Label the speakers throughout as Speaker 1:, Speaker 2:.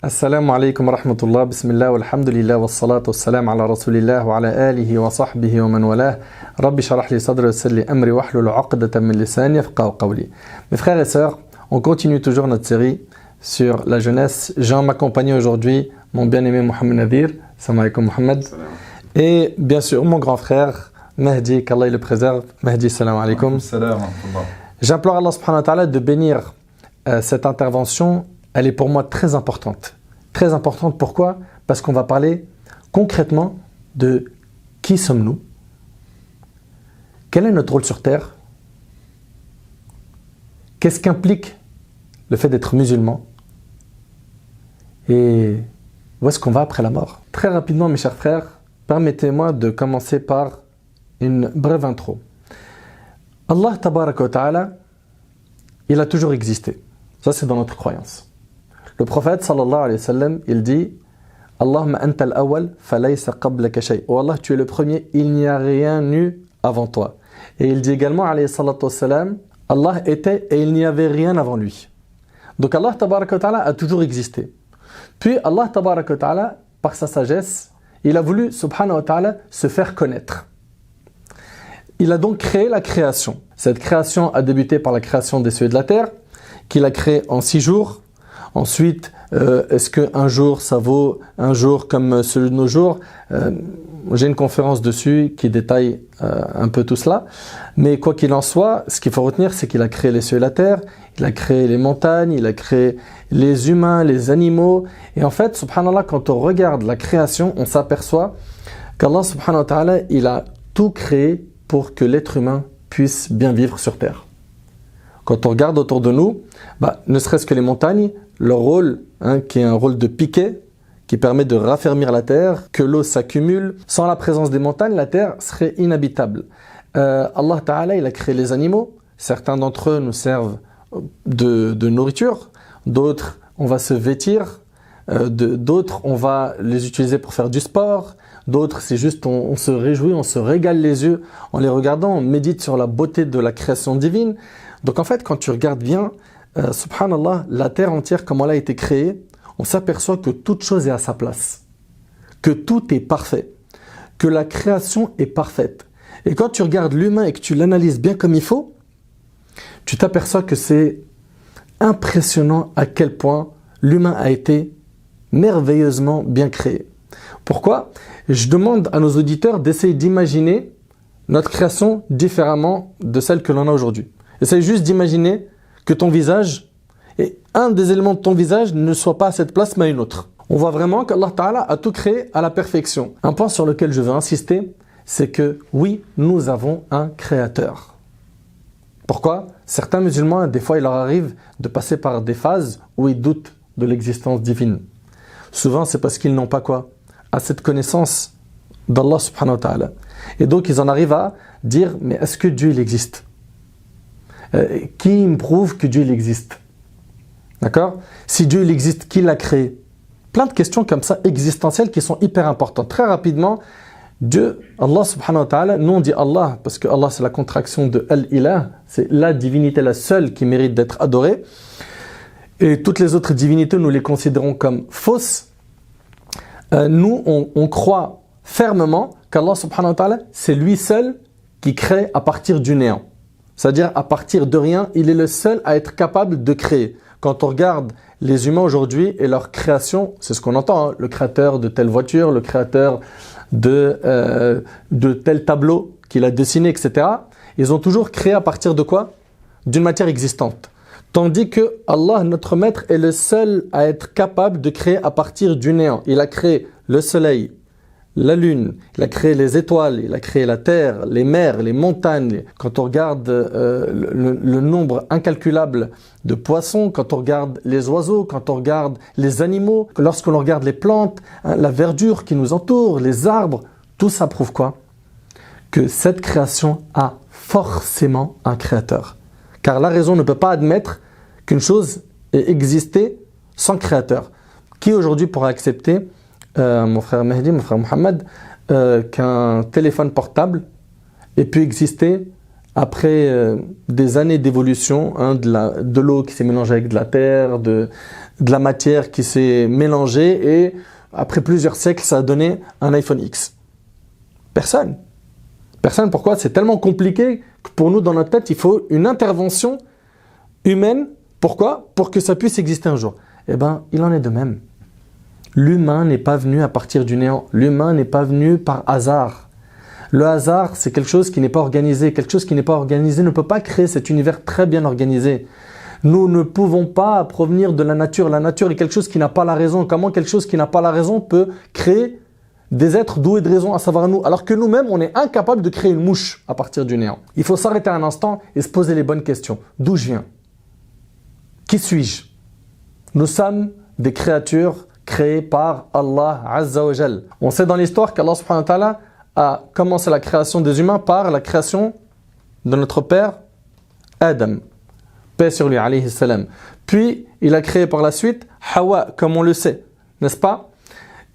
Speaker 1: Assalamu alaikum wa rahmatullah, bismillah walhamdulillah wa salatu wa salam ala rasulillah wa ala alihi wa sahbihi wa man walah. Rabbi sharah li sadri wa yassir li amri wa hlul 'uqdatan min lisani yafqahu qawli. Mes frères et sœurs, on continue toujours notre série sur la jeunesse. J'ai en ma compagnie aujourd'hui mon bien-aimé Mohamed Nadir. Assalamu alaikum Mohamed. Et bien sûr mon grand frère Mahdi, qu'Allah le préserve. Mahdi, salam alaikum. J'implore Allah subhanahu wa ta'ala de bénir cette intervention. Elle est pour moi très importante. Très importante, pourquoi ? Parce qu'on va parler concrètement de qui sommes-nous ? Quel est notre rôle sur Terre ? Qu'est-ce qu'implique le fait d'être musulman ? Et où est-ce qu'on va après la mort ? Très rapidement, mes chers frères, permettez-moi de commencer par une brève intro. Allah tabaraka wa ta'ala, il a toujours existé. Ça, c'est dans notre croyance. Le prophète sallallahu alayhi wa sallam, il dit Allahumma anta al-awwal falaysa qablaka shay. Oh Allah, tu es le premier, il n'y a rien eu avant toi. Et il dit également alayhi salatu wa salam, Allah était et il n'y avait rien avant lui. Donc Allah tabaraka wa ta'ala a toujours existé. Puis Allah tabaraka wa ta'ala, par sa sagesse, il a voulu subhanahu wa ta'ala se faire connaître. Il a donc créé la création. Cette création a débuté par la création des cieux et de la terre, qu'il a créé en 6 jours. Ensuite, est-ce qu'un jour, ça vaut un jour comme celui de nos jours ? J'ai une conférence dessus qui détaille un peu tout cela. Mais quoi qu'il en soit, ce qu'il faut retenir, c'est qu'il a créé les cieux et la terre, il a créé les montagnes, il a créé les humains, les animaux. Et en fait, subhanallah, quand on regarde la création, on s'aperçoit qu'Allah subhanahu wa ta'ala, il a tout créé pour que l'être humain puisse bien vivre sur terre. Quand on regarde autour de nous, ne serait-ce que les montagnes, leur rôle, qui est un rôle de piquet, qui permet de raffermir la terre, que l'eau s'accumule. Sans la présence des montagnes, la terre serait inhabitable. Allah Ta'ala, il a créé les animaux. Certains d'entre eux nous servent de nourriture. D'autres, on va se vêtir. D'autres, on va les utiliser pour faire du sport. D'autres, c'est juste, on se réjouit, on se régale les yeux en les regardant. On médite sur la beauté de la création divine. Donc en fait, quand tu regardes bien, subhanallah, la terre entière, comment elle a été créée, on s'aperçoit que toute chose est à sa place, que tout est parfait, que la création est parfaite. Et quand tu regardes l'humain et que tu l'analyses bien comme il faut, tu t'aperçois que c'est impressionnant à quel point l'humain a été merveilleusement bien créé. Pourquoi ? Je demande à nos auditeurs d'essayer d'imaginer notre création différemment de celle que l'on a aujourd'hui. Essaye juste d'imaginer que ton visage, et un des éléments de ton visage ne soit pas à cette place mais à une autre. On voit vraiment qu'Allah Ta'ala a tout créé à la perfection. Un point sur lequel je veux insister, c'est que oui, nous avons un créateur. Pourquoi ? Certains musulmans, des fois, il leur arrive de passer par des phases où ils doutent de l'existence divine. Souvent, c'est parce qu'ils n'ont pas quoi ? À cette connaissance d'Allah subhanahu wa ta'ala. Et donc, ils en arrivent à dire, mais est-ce que Dieu il existe ? Qui me prouve que Dieu il existe ? D'accord ? Si Dieu il existe, qui l'a créé ? Plein de questions comme ça existentielles qui sont hyper importantes. Très rapidement, Dieu, Allah subhanahu wa ta'ala, nous on dit Allah parce que Allah c'est la contraction de Al-Ilah, c'est la divinité la seule qui mérite d'être adorée. Et toutes les autres divinités, nous les considérons comme fausses. Nous, on croit fermement qu'Allah subhanahu wa ta'ala, c'est lui seul qui crée à partir du néant. C'est-à-dire, à partir de rien, il est le seul à être capable de créer. Quand on regarde les humains aujourd'hui et leur création, c'est ce qu'on entend, le créateur de telle voiture, le créateur de tel tableau qu'il a dessiné, etc. Ils ont toujours créé à partir de quoi ? D'une matière existante. Tandis que Allah, notre maître, est le seul à être capable de créer à partir du néant. Il a créé le soleil, la lune, il a créé les étoiles, il a créé la terre, les mers, les montagnes. Quand on regarde le nombre incalculable de poissons, quand on regarde les oiseaux, quand on regarde les animaux, lorsque l'on regarde les plantes, la verdure qui nous entoure, les arbres, tout ça prouve quoi ? Que cette création a forcément un créateur. Car la raison ne peut pas admettre qu'une chose ait existé sans créateur. Qui aujourd'hui pourra accepter mon frère Mehdi, mon frère Mohamed, qu'un téléphone portable ait pu exister après des années d'évolution, de l'eau qui s'est mélangée avec de la terre, de la matière qui s'est mélangée et après plusieurs siècles, ça a donné un iPhone X? Personne. Personne, pourquoi? C'est tellement compliqué que pour nous, dans notre tête, il faut une intervention humaine. Pourquoi? Pour que ça puisse exister un jour. Eh bien, il en est de même. L'humain n'est pas venu à partir du néant. L'humain n'est pas venu par hasard. Le hasard, c'est quelque chose qui n'est pas organisé. Quelque chose qui n'est pas organisé ne peut pas créer cet univers très bien organisé. Nous ne pouvons pas provenir de la nature. La nature est quelque chose qui n'a pas la raison. Comment quelque chose qui n'a pas la raison peut créer des êtres doués de raison, à savoir nous, alors que nous-mêmes, on est incapable de créer une mouche à partir du néant. Il faut s'arrêter un instant et se poser les bonnes questions. D'où je viens? Qui suis-je? Nous sommes des créatures créées par Allah Azza wa Jal. On sait dans l'histoire qu'Allah subhanahu wa ta'ala a commencé la création des humains par la création de notre père Adam. Paix sur lui, alayhi salam. Puis, il a créé par la suite Hawa, comme on le sait, n'est-ce pas?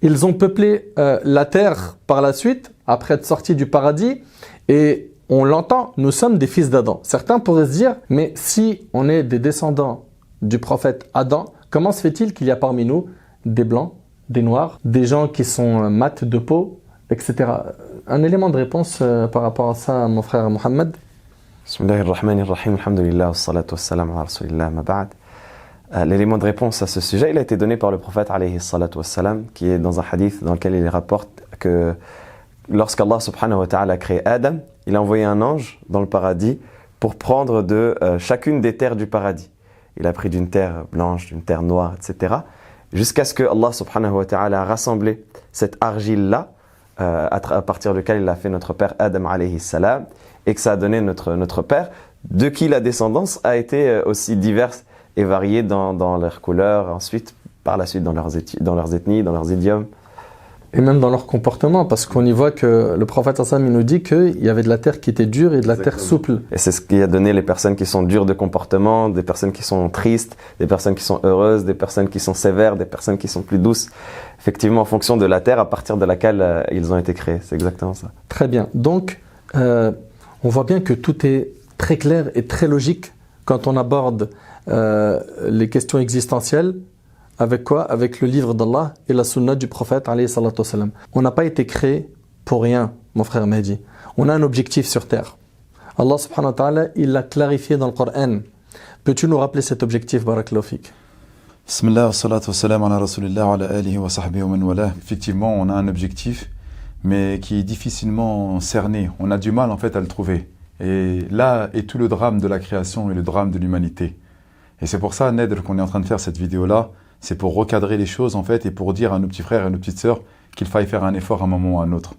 Speaker 1: Ils ont peuplé la terre par la suite, après être sortis du paradis, et on l'entend, nous sommes des fils d'Adam. Certains pourraient se dire, mais si on est des descendants du prophète Adam, comment se fait-il qu'il y a parmi nous des blancs, des noirs, des gens qui sont mat de peau, etc. Un élément de réponse par rapport à ça, mon frère Mohammed?
Speaker 2: Bismillahirrahmanirrahim, alhamdulillah, wassalatu wassalamu ala rasulillah, ma ba'd. L'élément de réponse à ce sujet, il a été donné par le prophète alayhi salatu wassalam, qui est dans un hadith dans lequel il rapporte que lorsqu'Allah subhanahu wa ta'ala a créé Adam, il a envoyé un ange dans le paradis pour prendre de chacune des terres du paradis. Il a pris d'une terre blanche, d'une terre noire, etc. Jusqu'à ce que Allah subhanahu wa ta'ala a rassemblé cette argile-là, à partir de laquelle il a fait notre père Adam alayhi salam, et que ça a donné notre père, de qui la descendance a été aussi diverse et variées dans leurs couleurs, ensuite, par la suite, dans leurs ethnies, dans leurs idiomes.
Speaker 1: Et même dans leur comportement, parce qu'on y voit que le prophète sallam, il nous dit qu'il y avait de la terre qui était dure et de la terre souple.
Speaker 2: Et c'est ce qui a donné les personnes qui sont dures de comportement, des personnes qui sont tristes, des personnes qui sont heureuses, des personnes qui sont sévères, des personnes qui sont plus douces. Effectivement, en fonction de la terre à partir de laquelle ils ont été créés. C'est exactement ça.
Speaker 1: Très bien. Donc, on voit bien que tout est très clair et très logique quand on aborde les questions existentielles. Avec quoi? Avec le livre d'Allah et la sunna du prophète alayhi salatu wassalam. On n'a pas été créé pour rien, mon frère Mehdi. On a un objectif sur terre. Allah subhanahu wa ta'ala, il l'a clarifié dans le Coran. Peux-tu nous rappeler cet objectif, barakallahu fik?
Speaker 3: Bismillah, salatu wassalam ala rasulillah wa ala alihi wa sahbihi wa man wala. Effectivement, on a un objectif, mais qui est difficilement cerné. On a du mal en fait à le trouver. Et là est tout le drame de la création et le drame de l'humanité. Et c'est pour ça, Nedr, qu'on est en train de faire cette vidéo-là, c'est pour recadrer les choses en fait et pour dire à nos petits frères et à nos petites sœurs qu'il faille faire un effort à un moment ou à un autre.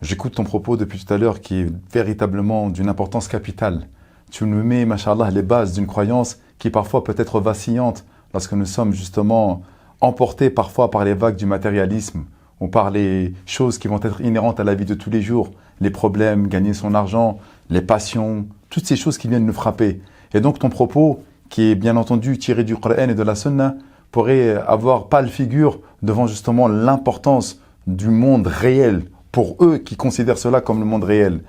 Speaker 3: J'écoute ton propos depuis tout à l'heure qui est véritablement d'une importance capitale. Tu nous mets, machallah, les bases d'une croyance qui parfois peut être vacillante lorsque nous sommes justement emportés parfois par les vagues du matérialisme ou par les choses qui vont être inhérentes à la vie de tous les jours, les problèmes, gagner son argent, les passions, toutes ces choses qui viennent nous frapper. Et donc ton propos, qui est bien entendu tiré du Coran et de la Sunna, pourrait avoir pâle figure devant justement l'importance du monde réel pour eux qui considèrent cela comme le monde réel.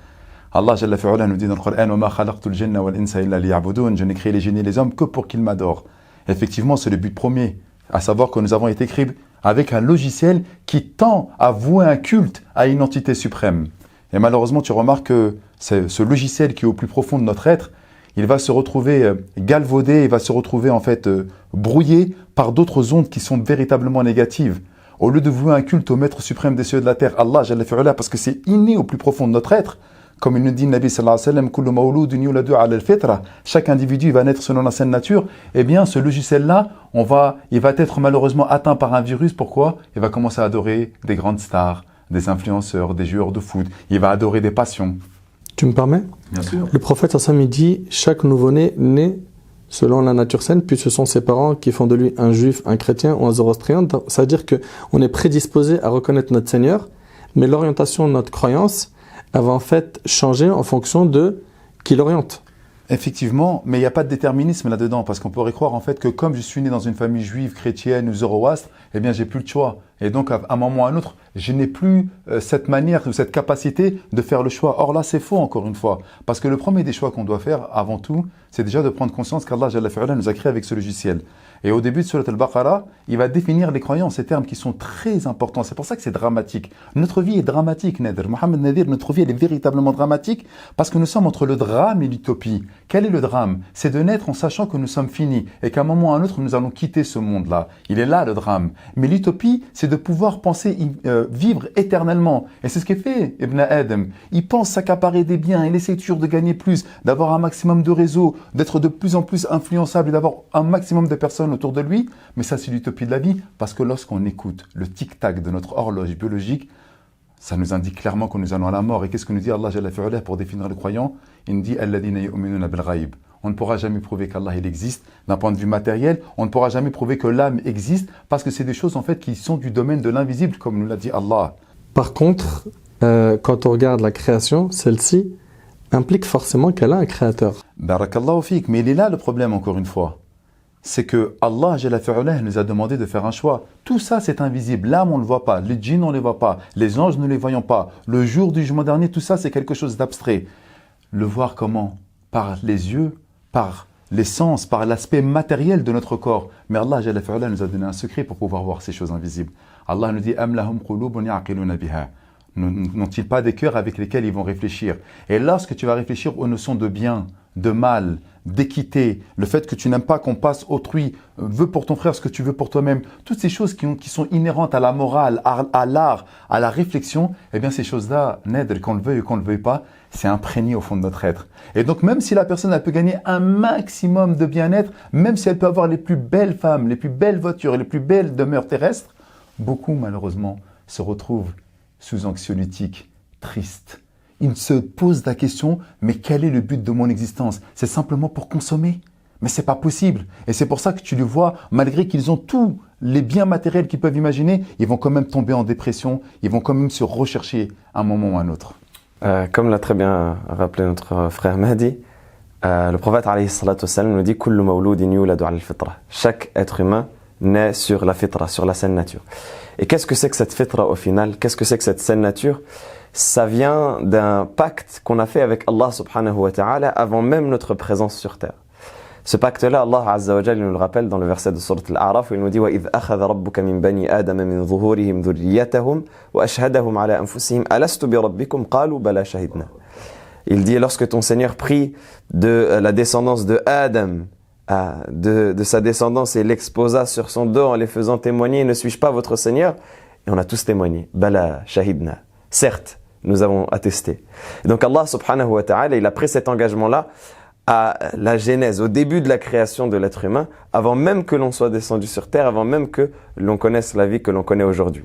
Speaker 3: Allah Jalla fi'ala nous dit dans le Coran « وَمَا خَلَقْتُ الْجِنَّ وَالْإِنسَ إِلَّا لِيَعْبُدُونَ » Je n'ai créé les génies et les hommes que pour qu'ils m'adorent. Effectivement, c'est le but premier, à savoir que nous avons été créés avec un logiciel qui tend à vouer un culte à une entité suprême. Et malheureusement, tu remarques que ce logiciel qui est au plus profond de notre être, il va se retrouver galvaudé, il va se retrouver en fait brouillé par d'autres ondes qui sont véritablement négatives. Au lieu de vouer un culte au maître suprême des cieux et de la terre, Allah Jalla fi'ala, parce que c'est inné au plus profond de notre être, comme il nous dit le Nabi sallallahu alayhi wa sallam, kullu mawludun yuladu ala al-fitra, chaque individu va naître selon la saine nature, eh bien ce logiciel-là, il va être malheureusement atteint par un virus. Pourquoi? Il va commencer à adorer des grandes stars, des influenceurs, des joueurs de foot, il va adorer des passions.
Speaker 1: Tu me permets?
Speaker 3: Bien sûr.
Speaker 1: Le prophète sallam dit chaque nouveau-né naît selon la nature saine, puis ce sont ses parents qui font de lui un juif, un chrétien ou un zoroastrien. C'est-à-dire qu'on est prédisposé à reconnaître notre Seigneur, mais l'orientation de notre croyance, elle va en fait changer en fonction de qui l'oriente.
Speaker 3: Effectivement, mais il n'y a pas de déterminisme là-dedans, parce qu'on pourrait croire en fait que comme je suis né dans une famille juive, chrétienne ou zoroastre, eh bien j'ai plus le choix. Et donc, à un moment ou à un autre, je n'ai plus cette manière ou cette capacité de faire le choix. Or là, c'est faux, encore une fois. Parce que le premier des choix qu'on doit faire, avant tout, c'est déjà de prendre conscience qu'Allah Jalla fi'ala nous a créé avec ce logiciel. Et au début de Surat al-Baqarah, il va définir les croyants, ces termes qui sont très importants. C'est pour ça que c'est dramatique. Notre vie est dramatique, Nader. Mohamed Nadir, notre vie, elle est véritablement dramatique parce que nous sommes entre le drame et l'utopie. Quel est le drame? C'est de naître en sachant que nous sommes finis et qu'à un moment ou à un autre, nous allons quitter ce monde-là. Il est là, le drame. Mais l'utopie, c'est de pouvoir penser vivre éternellement. Et c'est ce qu'est fait Ibn Adam. Il pense s'accaparer des biens, il essaie toujours de gagner plus, d'avoir un maximum de réseaux, d'être de plus en plus influençable et d'avoir un maximum de personnes autour de lui. Mais ça, c'est l'utopie de la vie, parce que lorsqu'on écoute le tic-tac de notre horloge biologique, ça nous indique clairement que nous allons à la mort. Et qu'est-ce que nous dit Allah Jalla fi'ala pour définir le croyant? Il nous dit « Alladhina yu'minuna bil ghaib ». On ne pourra jamais prouver qu'Allah il existe d'un point de vue matériel. On ne pourra jamais prouver que l'âme existe, parce que c'est des choses en fait qui sont du domaine de l'invisible, comme nous l'a dit Allah.
Speaker 1: Par contre, quand on regarde la création, celle-ci implique forcément qu'elle a un créateur.
Speaker 3: Barakallahu fik, mais il est là le problème encore une fois. C'est que Allah Jalla fi'ala nous a demandé de faire un choix. Tout ça c'est invisible, l'âme on ne le voit pas, les djinns on ne les voit pas, les anges ne les voyons pas. Le jour du jugement dernier, tout ça c'est quelque chose d'abstrait. Le voir comment? Par les yeux, par les sens, par l'aspect matériel de notre corps. Mais Allah Jalla fi'ala nous a donné un secret pour pouvoir voir ces choses invisibles. Allah nous dit Am lahum qulubun ya'qiluna biha. N'ont-ils pas des cœurs avec lesquels ils vont réfléchir? Et lorsque tu vas réfléchir aux notions de bien, de mal, d'équité, le fait que tu n'aimes pas qu'on passe autrui, veux pour ton frère ce que tu veux pour toi-même, toutes ces choses qui sont inhérentes à la morale, à l'art, à la réflexion, eh bien ces choses-là, Nader, qu'on le veuille ou qu'on ne le veuille pas, c'est imprégné au fond de notre être. Et donc même si la personne elle peut gagner un maximum de bien-être, même si elle peut avoir les plus belles femmes, les plus belles voitures, les plus belles demeures terrestres, beaucoup malheureusement se retrouvent sous anxiolytiques, tristes. Ils se posent la question, mais quel est le but de mon existence? C'est simplement pour consommer? Mais c'est pas possible. Et c'est pour ça que tu les vois, malgré qu'ils ont tous les biens matériels qu'ils peuvent imaginer, ils vont quand même tomber en dépression, ils vont quand même se rechercher à un moment ou à un autre.
Speaker 2: Comme l'a très bien rappelé notre frère Mahdi, le prophète alayhi salatu wassalam nous dit Kullu mawludin yuladu ala al-fitra. Chaque être humain naît sur la fitra, sur la saine nature. Et qu'est-ce que c'est que cette fitra au final? Qu'est-ce que c'est que cette saine nature? Ça vient d'un pacte qu'on a fait avec Allah subhanahu wa ta'ala avant même notre présence sur terre. Ce pacte-là, Allah azza wa jalla nous le rappelle dans le verset de Surat Al-A'raf où il nous dit وَإِذْ أَخَذَ رَبُّكَ مِنْ بَنِي آدَمَ مِنْ ظُهُورِهِمْ ذُرِّيَّتَهُمْ وَأَشْهَدَهُمْ عَلَى أَنفُسِهِمْ أَلَسْتُ بِرَبِّكُمْ قَالُوا بَلَى شَهِدْنَا. Il dit lorsque ton Seigneur prit de la descendance de Adam, de sa descendance et l'exposa sur son dos en les faisant témoigner, ne suis-je pas votre Seigneur? Et on a tous témoigné. Bala shahidna. Certes, nous avons attesté. Et donc Allah subhanahu wa ta'ala, il a pris cet engagement-là à la genèse, au début de la création de l'être humain, avant même que l'on soit descendu sur terre, avant même que l'on connaisse la vie que l'on connaît aujourd'hui.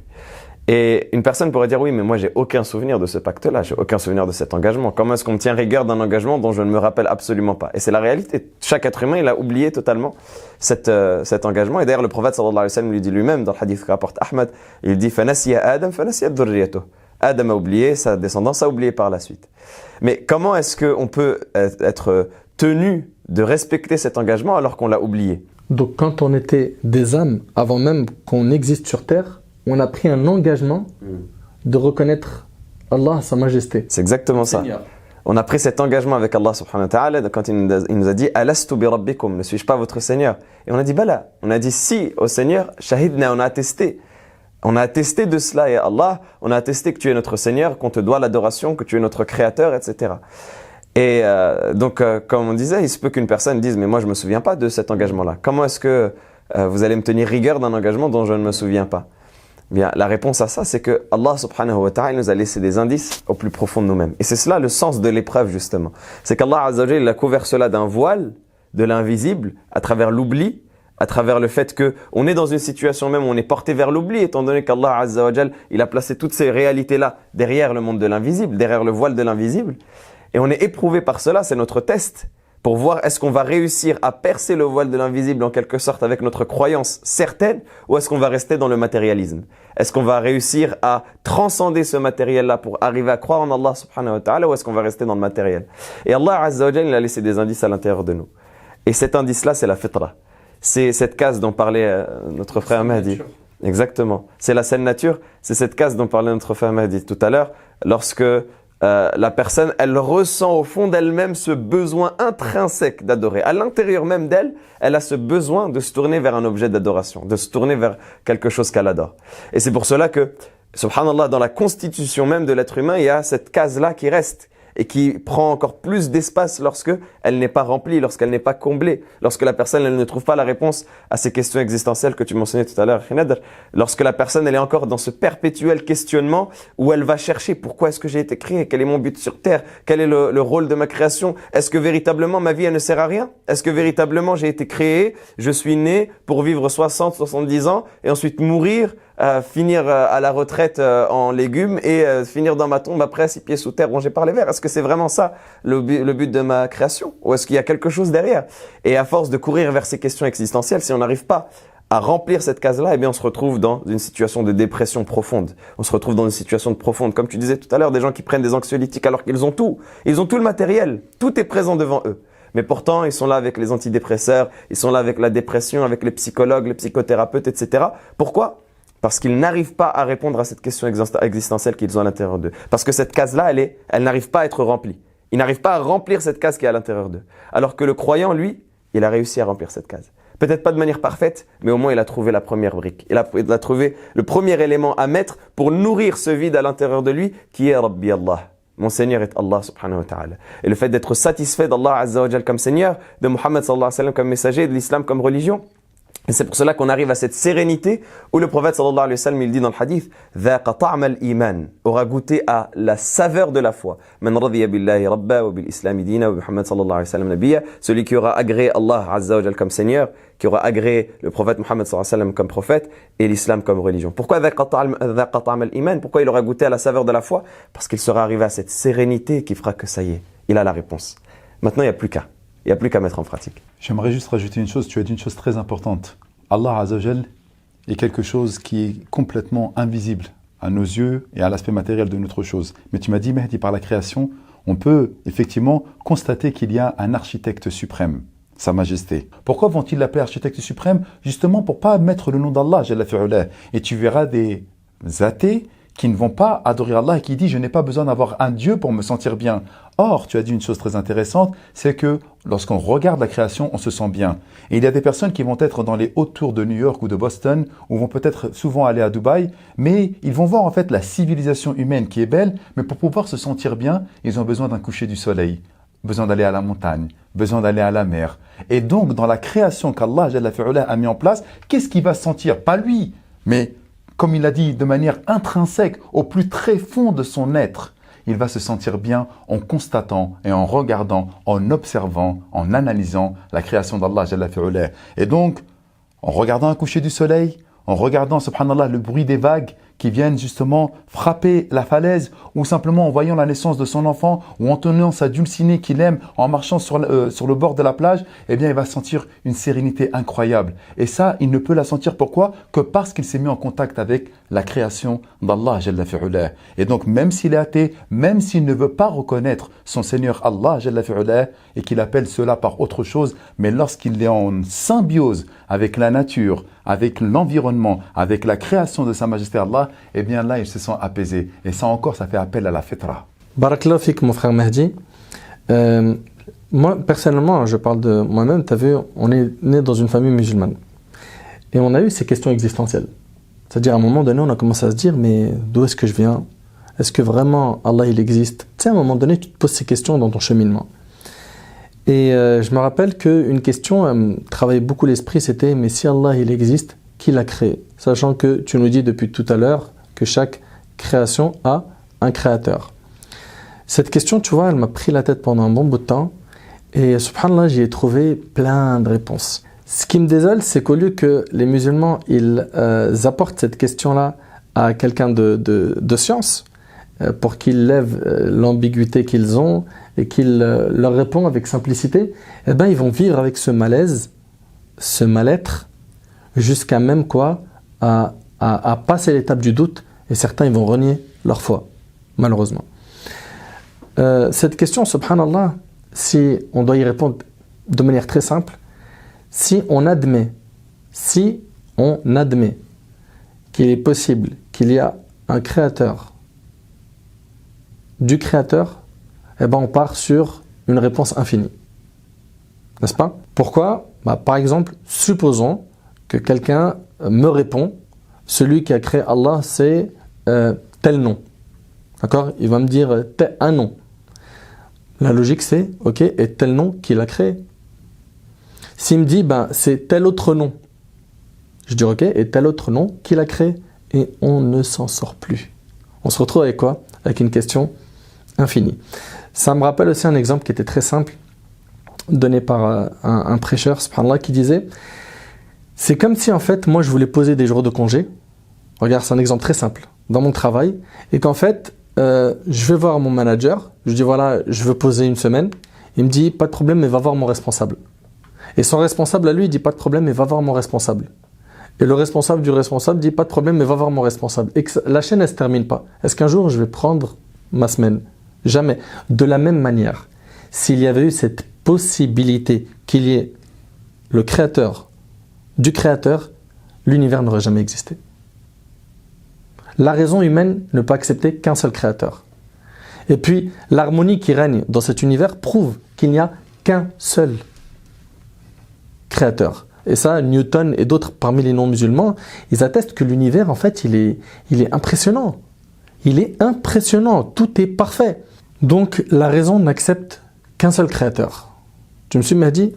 Speaker 2: Et une personne pourrait dire, oui, mais moi j'ai aucun souvenir de ce pacte-là, j'ai aucun souvenir de cet engagement. Comment est-ce qu'on me tient rigueur d'un engagement dont je ne me rappelle absolument pas? Et c'est la réalité. Chaque être humain, il a oublié totalement cet engagement. Et d'ailleurs, le prophète sallallahu alayhi wa sallam lui dit lui-même, dans le hadith que rapporte Ahmad, il dit, فَنَسِيَ آدَمْ فَنَسِيَ ذُرِّيَّتُهُ. Adam a oublié, sa descendance a oublié par la suite. Mais comment est-ce qu'on peut être tenu de respecter cet engagement alors qu'on l'a oublié?
Speaker 1: Donc quand on était des âmes, avant même qu'on existe sur terre, on a pris un engagement de reconnaître Allah, sa majesté.
Speaker 2: C'est exactement ça.
Speaker 1: Seigneur.
Speaker 2: On a pris cet engagement avec Allah subhanahu wa ta'ala quand il nous a dit « Alastu bi rabbikum » ne suis-je pas votre Seigneur? Et on a dit « Bala ». On a dit « Si, au Seigneur, shahidna », on a attesté. On a attesté de cela, et Allah, on a attesté que tu es notre Seigneur, qu'on te doit l'adoration, que tu es notre Créateur, etc. Et donc, comme on disait, il se peut qu'une personne dise « Mais moi, je ne me souviens pas de cet engagement-là. Comment est-ce que vous allez me tenir rigueur d'un engagement dont je ne me souviens pas ?» Bien, la réponse à ça, c'est que Allah subhanahu wa ta'ala nous a laissé des indices au plus profond de nous-mêmes. Et c'est cela le sens de l'épreuve, justement. C'est qu'Allah azza wa jalla, il a couvert cela d'un voile, de l'invisible, à travers l'oubli, à travers le fait qu'on est dans une situation même où on est porté vers l'oubli, étant donné qu'Allah azza wa jalla, il a placé toutes ces réalités-là derrière le monde de l'invisible, derrière le voile de l'invisible. Et on est éprouvé par cela, c'est notre test, pour voir est-ce qu'on va réussir à percer le voile de l'invisible en quelque sorte avec notre croyance certaine, ou est-ce qu'on va rester dans le matérialisme? Est-ce qu'on va réussir à transcender ce matériel-là pour arriver à croire en Allah subhanahu wa ta'ala, ou est-ce qu'on va rester dans le matériel? Et Allah azza wa jalla, il a laissé des indices à l'intérieur de nous. Et cet indice-là, c'est la fitra. C'est cette case dont parlait notre frère Mahdi. Exactement. C'est la saine nature, c'est cette case dont parlait notre frère Mahdi tout à l'heure, lorsque la personne, elle ressent au fond d'elle-même ce besoin intrinsèque d'adorer. À l'intérieur même d'elle, elle a ce besoin de se tourner vers un objet d'adoration, de se tourner vers quelque chose qu'elle adore. Et c'est pour cela que, subhanallah, dans la constitution même de l'être humain, il y a cette case-là qui reste et qui prend encore plus d'espace lorsque elle n'est pas remplie, lorsqu'elle n'est pas comblée, lorsque la personne elle ne trouve pas la réponse à ces questions existentielles que tu mentionnais tout à l'heure, Khinadr. Lorsque la personne elle est encore dans ce perpétuel questionnement où elle va chercher pourquoi est-ce que j'ai été créé, quel est mon but sur terre, quel est le rôle de ma création, est-ce que véritablement ma vie elle ne sert à rien, est-ce que véritablement j'ai été créé, je suis né pour vivre 60, 70 ans et ensuite mourir, finir à la retraite en légumes et finir dans ma tombe après 6 pieds sous terre rongé par les vers. Est-ce que c'est vraiment ça le but de ma création ou est-ce qu'il y a quelque chose derrière? Et à force de courir vers ces questions existentielles, si on n'arrive pas à remplir cette case-là, eh bien on se retrouve dans une situation de dépression profonde. On se retrouve dans une situation de profonde. Comme tu disais tout à l'heure, des gens qui prennent des anxiolytiques alors qu'ils ont tout. Ils ont tout le matériel. Tout est présent devant eux. Mais pourtant, ils sont là avec les antidépresseurs, ils sont là avec la dépression, avec les psychologues, les psychothérapeutes, etc. Pourquoi? Parce qu'ils n'arrivent pas à répondre à cette question existentielle qu'ils ont à l'intérieur d'eux. Parce que cette case-là, elle n'arrive pas à être remplie. Ils n'arrivent pas à remplir cette case qui est à l'intérieur d'eux. Alors que le croyant, lui, il a réussi à remplir cette case. Peut-être pas de manière parfaite, mais au moins il a trouvé la première brique. Il a trouvé le premier élément à mettre pour nourrir ce vide à l'intérieur de lui qui est Rabbi Allah. Mon Seigneur est Allah subhanahu wa ta'ala. Et le fait d'être satisfait d'Allah azza wa jal comme Seigneur, de Muhammad sallallahu alayhi wa sallam comme messager, de l'islam comme religion. Et c'est pour cela qu'on arrive à cette sérénité où le prophète sallallahu alayhi wa sallam il dit dans le hadith ذاق طعم الإيمان aura goûté à la saveur de la foi. من رضي بالله ربا وبالإسلام دينا وبمحمد صلى الله عليه وسلم نبيا, celui qui aura agréé Allah azza wa jal comme Seigneur, qui aura agréé le prophète Muhammad sallallahu alayhi wa sallam comme prophète et l'islam comme religion. Pourquoi ذاق طعم الإيمان? Pourquoi il aura goûté à la saveur de la foi? Parce qu'il sera arrivé à cette sérénité qui fera que ça y est, il a la réponse. Maintenant il n'y a plus qu'à. Il n'y a plus qu'à mettre en pratique.
Speaker 3: J'aimerais juste rajouter une chose. Tu as dit une chose très importante. Allah Azza wa Jal est quelque chose qui est complètement invisible à nos yeux et à l'aspect matériel de notre chose. Mais tu m'as dit, Mehdi, par la création, on peut effectivement constater qu'il y a un architecte suprême, Sa Majesté. Pourquoi vont-ils l'appeler architecte suprême? Justement pour ne pas mettre le nom d'Allah, Jalla fi'ula. Et tu verras des athées qui ne vont pas adorer Allah et qui disent « je n'ai pas besoin d'avoir un Dieu pour me sentir bien ». Or, tu as dit une chose très intéressante, c'est que lorsqu'on regarde la création, on se sent bien. Et il y a des personnes qui vont être dans les hautes tours de New York ou de Boston, ou vont peut-être souvent aller à Dubaï, mais ils vont voir en fait la civilisation humaine qui est belle, mais pour pouvoir se sentir bien, ils ont besoin d'un coucher du soleil, besoin d'aller à la montagne, besoin d'aller à la mer. Et donc, dans la création qu'Allah Jalla fi'ula a mis en place, qu'est-ce qu'il va sentir? Pas lui, mais comme il l'a dit, de manière intrinsèque, au plus très fond de son être, il va se sentir bien en constatant et en regardant, en observant, en analysant la création d'Allah Jalla fi'ula. Et donc, en regardant un coucher du soleil, en regardant, subhanallah, le bruit des vagues qui viennent justement frapper la falaise, ou simplement en voyant la naissance de son enfant, ou en tenant sa dulcinée qu'il aime, en marchant sur le bord de la plage, eh bien, il va sentir une sérénité incroyable. Et ça, il ne peut la sentir pourquoi? Que parce qu'il s'est mis en contact avec la création d'Allah Jalla fi'ula. Et donc, même s'il est athée, même s'il ne veut pas reconnaître son Seigneur Allah Jalla fi'ula, et qu'il appelle cela par autre chose, mais lorsqu'il est en symbiose avec la nature, avec l'environnement, avec la création de Sa Majesté Allah, eh bien là, il se sent apaisé. Et ça encore, ça fait appel à la fitra.
Speaker 1: Barakallahu fik, mon frère Mahdi. Moi, personnellement, je parle de moi-même, tu as vu, on est né dans une famille musulmane. Et on a eu ces questions existentielles. C'est-à-dire, à un moment donné, on a commencé à se dire, mais d'où est-ce que je viens? Est-ce que vraiment Allah, il existe? Tu sais, à un moment donné, tu te poses ces questions dans ton cheminement. Et je me rappelle qu'une question travaillait beaucoup l'esprit, c'était, mais si Allah, il existe, qui l'a créé? Sachant que tu nous dis depuis tout à l'heure que chaque création a un créateur. Cette question, tu vois, elle m'a pris la tête pendant un bon bout de temps. Et subhanallah, j'y ai trouvé plein de réponses. Ce qui me désole, c'est qu'au lieu que les musulmans ils apportent cette question-là à quelqu'un de science, pour qu'il lève l'ambiguïté qu'ils ont et qu'il leur répond avec simplicité, eh ben, ils vont vivre avec ce malaise, ce mal-être, jusqu'à même quoi, à passer l'étape du doute, et certains ils vont renier leur foi, malheureusement. Cette question, subhanallah, si on doit y répondre de manière très simple, si on admet qu'il est possible qu'il y a un créateur du créateur, eh ben on part sur une réponse infinie. N'est-ce pas? Pourquoi? Par exemple, supposons que quelqu'un me répond, celui qui a créé Allah, c'est tel nom. D'accord? Il va me dire un nom. La logique c'est, ok, et tel nom qu'il a créé. S'il me dit, c'est tel autre nom, je dis ok, et tel autre nom qu'il a créé. Et on ne s'en sort plus. On se retrouve avec quoi? Avec une question infinie. Ça me rappelle aussi un exemple qui était très simple, donné par un prêcheur, subhanallah, qui disait, c'est comme si en fait, moi je voulais poser des jours de congé. Regarde, c'est un exemple très simple, dans mon travail, et qu'en fait, je vais voir mon manager, je dis voilà, je veux poser une semaine, il me dit pas de problème, mais va voir mon responsable. Et son responsable à lui, il dit pas de problème, mais va voir mon responsable. Et le responsable du responsable dit pas de problème, mais va voir mon responsable. Et que la chaîne, elle ne se termine pas. Est-ce qu'un jour, je vais prendre ma semaine? Jamais. De la même manière, s'il y avait eu cette possibilité qu'il y ait le créateur du créateur, l'univers n'aurait jamais existé. La raison humaine ne peut accepter qu'un seul créateur. Et puis, l'harmonie qui règne dans cet univers prouve qu'il n'y a qu'un seul créateur. Et ça, Newton et d'autres parmi les non-musulmans, ils attestent que l'univers, en fait, il est impressionnant. Il est impressionnant, tout est parfait. Donc, la raison n'accepte qu'un seul créateur. Tu me suis dit?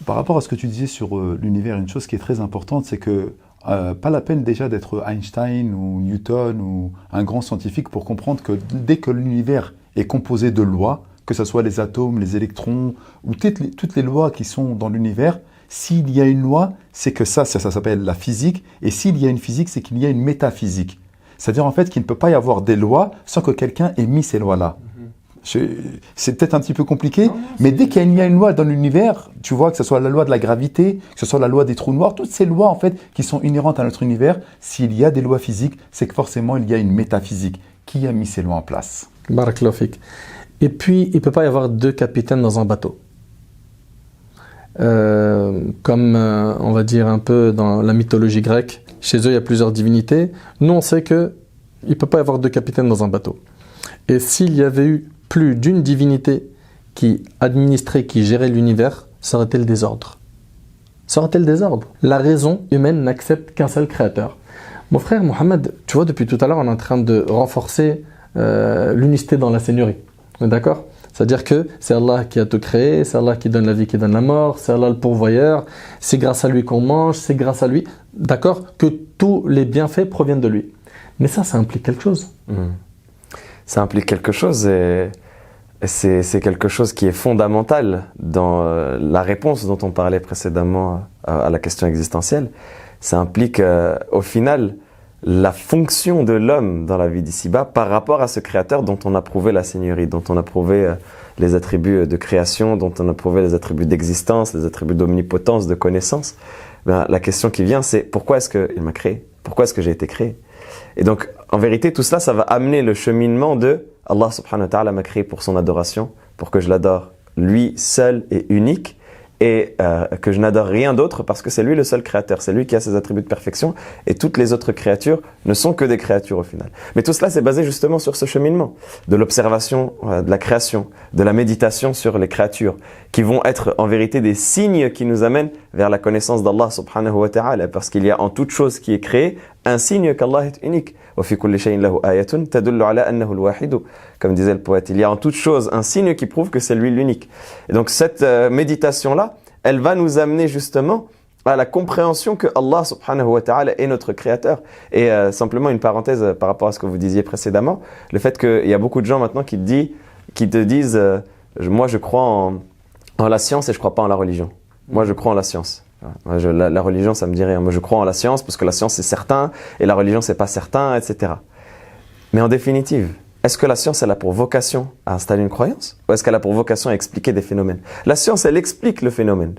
Speaker 3: Par rapport à ce que tu disais sur l'univers, une chose qui est très importante, c'est que pas la peine déjà d'être Einstein ou Newton ou un grand scientifique pour comprendre que dès que l'univers est composé de lois, que ce soit les atomes, les électrons ou toutes les lois qui sont dans l'univers, s'il y a une loi, c'est que ça s'appelle la physique, et s'il y a une physique, c'est qu'il y a une métaphysique. C'est-à-dire en fait qu'il ne peut pas y avoir des lois sans que quelqu'un ait mis ces lois-là. C'est peut-être un petit peu compliqué, mais dès qu'il y a une loi dans l'univers, tu vois, que ce soit la loi de la gravité, que ce soit la loi des trous noirs, toutes ces lois en fait qui sont inhérentes à notre univers, s'il y a des lois physiques, c'est que forcément il y a une métaphysique. Qui a mis ces lois en place?
Speaker 1: Barakallahu fik. Et puis, il ne peut pas y avoir deux capitaines dans un bateau. Comme on va dire un peu dans la mythologie grecque, chez eux il y a plusieurs divinités. Nous on sait qu'il ne peut pas y avoir deux capitaines dans un bateau. Et s'il y avait eu plus d'une divinité qui administrait, qui gérait l'univers, ça aurait été le désordre. Ça aurait été le désordre. La raison humaine n'accepte qu'un seul créateur. Mon frère Mohamed, tu vois, depuis tout à l'heure, on est en train de renforcer l'unicité dans la seigneurie. On est d'accord? C'est-à-dire que c'est Allah qui a tout créé, c'est Allah qui donne la vie, qui donne la mort, c'est Allah le pourvoyeur, c'est grâce à lui qu'on mange, c'est grâce à lui, d'accord, que tous les bienfaits proviennent de lui. Mais ça implique quelque chose.
Speaker 2: Ça implique quelque chose et c'est quelque chose qui est fondamental dans la réponse dont on parlait précédemment à la question existentielle. Ça implique au final la fonction de l'homme dans la vie d'ici-bas par rapport à ce créateur dont on a prouvé la seigneurie, dont on a prouvé les attributs de création, dont on a prouvé les attributs d'existence, les attributs d'omnipotence, de connaissance. La question qui vient, c'est pourquoi est-ce qu'il m'a créé? Pourquoi est-ce que j'ai été créé? Et donc, en vérité, tout cela, ça va amener le cheminement de Allah subhanahu wa ta'ala m'a créé pour son adoration, pour que je l'adore lui seul et unique, et que je n'adore rien d'autre parce que c'est lui le seul créateur, c'est lui qui a ses attributs de perfection et toutes les autres créatures ne sont que des créatures au final. Mais tout cela c'est basé justement sur ce cheminement de l'observation de la création, de la méditation sur les créatures qui vont être en vérité des signes qui nous amènent vers la connaissance d'Allah subhanahu wa ta'ala parce qu'il y a en toute chose qui est créée un signe qu'Allah est unique. Comme disait le poète, il y a en toute chose un signe qui prouve que c'est lui l'unique. Et donc cette méditation-là, elle va nous amener justement à la compréhension que Allah subhanahu wa ta'ala est notre créateur. Et simplement une parenthèse par rapport à ce que vous disiez précédemment, le fait qu'il y a beaucoup de gens maintenant qui te disent moi je crois en la science et je crois pas en la religion. Moi je crois en la science. La religion ça me dit rien. Moi je crois en la science parce que la science c'est certain et la religion c'est pas certain, etc. Mais en définitive, est-ce que la science elle a pour vocation à installer une croyance ou est-ce qu'elle a pour vocation à expliquer des phénomènes? La science elle explique le phénomène.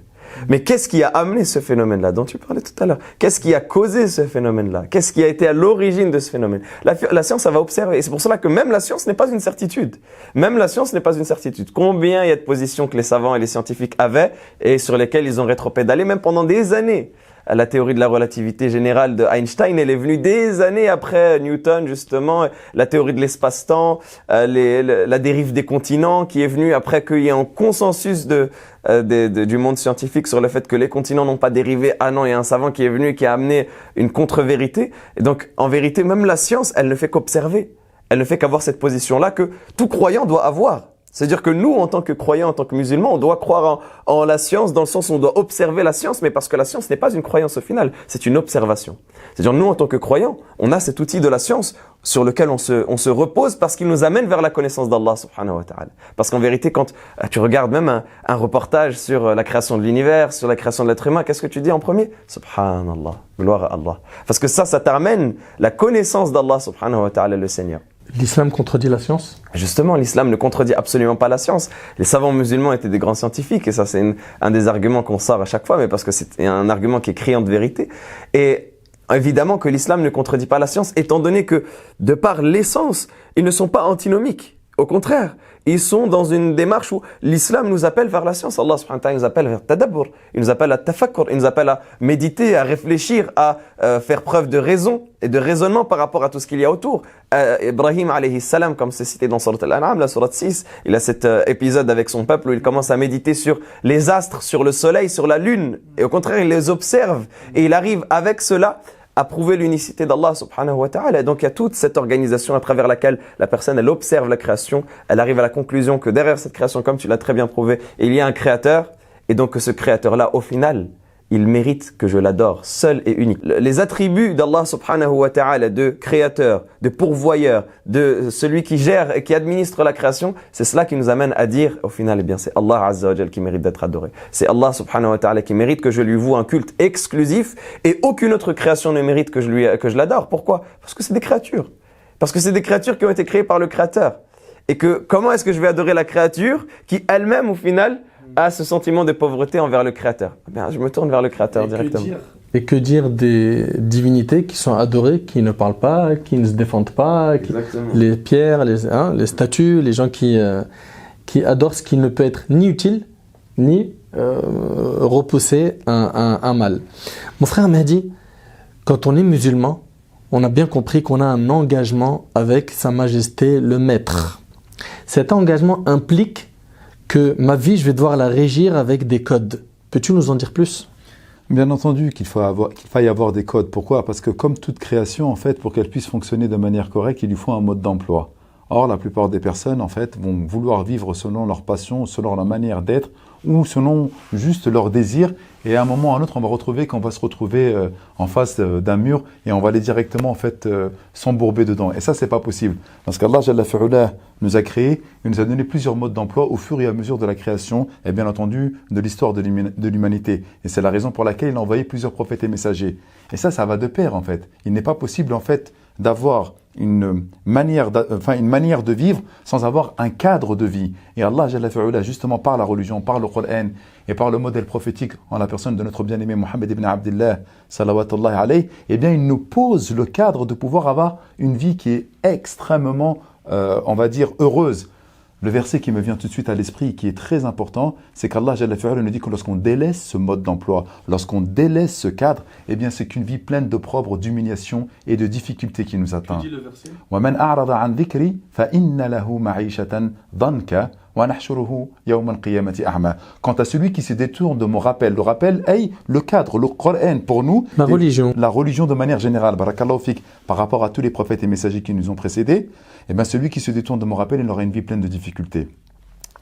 Speaker 2: Mais qu'est-ce qui a amené ce phénomène-là dont tu parlais tout à l'heure? Qu'est-ce qui a causé ce phénomène-là? Qu'est-ce qui a été à l'origine de ce phénomène? La science, elle va observer. Et c'est pour cela que même la science n'est pas une certitude. Même la science n'est pas une certitude. Combien il y a de positions que les savants et les scientifiques avaient et sur lesquelles ils ont rétropédalé même pendant des années la théorie de la relativité générale de Einstein, elle est venue des années après Newton, justement, la théorie de l'espace-temps, la dérive des continents, qui est venue après qu'il y ait un consensus du monde scientifique sur le fait que les continents n'ont pas dérivé. Ah non, il y a un savant qui est venu et qui a amené une contre-vérité. Et donc, en vérité, même la science, elle ne fait qu'observer. Elle ne fait qu'avoir cette position-là que tout croyant doit avoir. C'est-à-dire que nous, en tant que croyants, en tant que musulmans, on doit croire en la science dans le sens où on doit observer la science, mais parce que la science n'est pas une croyance au final, c'est une observation. C'est-à-dire nous, en tant que croyants, on a cet outil de la science sur lequel on se repose parce qu'il nous amène vers la connaissance d'Allah subhanahu wa ta'ala. Parce qu'en vérité, quand tu regardes même un reportage sur la création de l'univers, sur la création de l'être humain, qu'est-ce que tu dis en premier? Subhanallah, gloire à Allah. Parce que ça t'amène la connaissance d'Allah subhanahu wa ta'ala, le Seigneur.
Speaker 1: L'islam contredit la science?
Speaker 2: Justement, l'islam ne contredit absolument pas la science. Les savants musulmans étaient des grands scientifiques et ça c'est un des arguments qu'on sort à chaque fois, mais parce que c'est un argument qui est criant de vérité. Et évidemment que l'islam ne contredit pas la science, étant donné que, de par l'essence, ils ne sont pas antinomiques. Au contraire, ils sont dans une démarche où l'islam nous appelle vers la science. Allah subhanahu wa ta'ala nous appelle vers tadabbur, il nous appelle à tafakkur, il nous appelle à méditer, à réfléchir, à faire preuve de raison et de raisonnement par rapport à tout ce qu'il y a autour. Ibrahim alayhi salam, comme c'est cité dans Surat Al-An'am, la Surat 6, il a cet épisode avec son peuple où il commence à méditer sur les astres, sur le soleil, sur la lune. Et au contraire, il les observe et il arrive avec cela à prouver l'unicité d'Allah subhanahu wa ta'ala. Et donc il y a toute cette organisation à travers laquelle la personne, elle observe la création, elle arrive à la conclusion que derrière cette création, comme tu l'as très bien prouvé, il y a un créateur, et donc que ce créateur-là, au final, il mérite que je l'adore, seul et unique. Les attributs d'Allah subhanahu wa ta'ala, de créateur, de pourvoyeur, de celui qui gère et qui administre la création, c'est cela qui nous amène à dire, au final, eh bien, c'est Allah azza wa jal qui mérite d'être adoré. C'est Allah subhanahu wa ta'ala qui mérite que je lui voue un culte exclusif et aucune autre création ne mérite que je l'adore. Pourquoi? Parce que c'est des créatures. Parce que c'est des créatures qui ont été créées par le créateur. Et que, comment est-ce que je vais adorer la créature qui elle-même, au final, a ce sentiment de pauvreté envers le Créateur? Eh bien, je me tourne vers le Créateur directement.
Speaker 1: Et que dire des divinités qui sont adorées, qui ne parlent pas, qui ne se défendent pas, les pierres, les statues, les gens qui adorent ce qui ne peut être ni utile, ni repousser un mal. Mon frère Mehdi, quand on est musulman, on a bien compris qu'on a un engagement avec Sa Majesté le Maître. Cet engagement implique que ma vie, je vais devoir la régir avec des codes. Peux-tu nous en dire plus?
Speaker 3: Bien entendu qu'il faille avoir des codes. Pourquoi? Parce que comme toute création, en fait, pour qu'elle puisse fonctionner de manière correcte, il lui faut un mode d'emploi. Or, la plupart des personnes, en fait, vont vouloir vivre selon leur passion, selon leur manière d'être, ou selon juste leur désir. Et à un moment ou à un autre, on va retrouver qu'on va se retrouver en face d'un mur et on va aller directement, en fait, s'embourber dedans. Et ça, c'est pas possible. Parce qu'Allah Jalla fi'ula nous a créé, il nous a donné plusieurs modes d'emploi au fur et à mesure de la création et bien entendu de l'histoire de l'humanité. Et c'est la raison pour laquelle il a envoyé plusieurs prophètes et messagers. Et ça va de pair, en fait. Il n'est pas possible, en fait, d'avoir une manière de vivre sans avoir un cadre de vie. Et Allah Jalla fi'ula, justement par la religion, par le Coran et par le modèle prophétique en la personne de notre bien-aimé Mohammed ibn Abdillah salawatullahi alayhi, eh bien il nous pose le cadre de pouvoir avoir une vie qui est extrêmement, on va dire, heureuse. Le verset qui me vient tout de suite à l'esprit, qui est très important, c'est qu'Allah Jalla fi'ala nous dit que lorsqu'on délaisse ce mode d'emploi, lorsqu'on délaisse ce cadre, eh bien c'est qu'une vie pleine d'opprobre, d'humiliation et de difficultés qui nous atteint.
Speaker 1: Tu dis le verset?
Speaker 3: وَمَنْ أَعْرَضَ عَنْ ذِكْرِي فَإِنَّ لَهُ مَعِيشَةً ضَنْكَ وَنَحْشُرُهُ يَوْمَ الْقِيَامَةِ أَعْمَى. Quant à celui qui se détourne de mon rappel, le rappel, le cadre, le Coran pour nous,
Speaker 1: la religion
Speaker 3: de manière générale, barakallahu fik, par rapport à tous les prophètes et messagers qui nous ont précédés, eh bien celui qui se détourne de mon rappel, il aura une vie pleine de difficultés.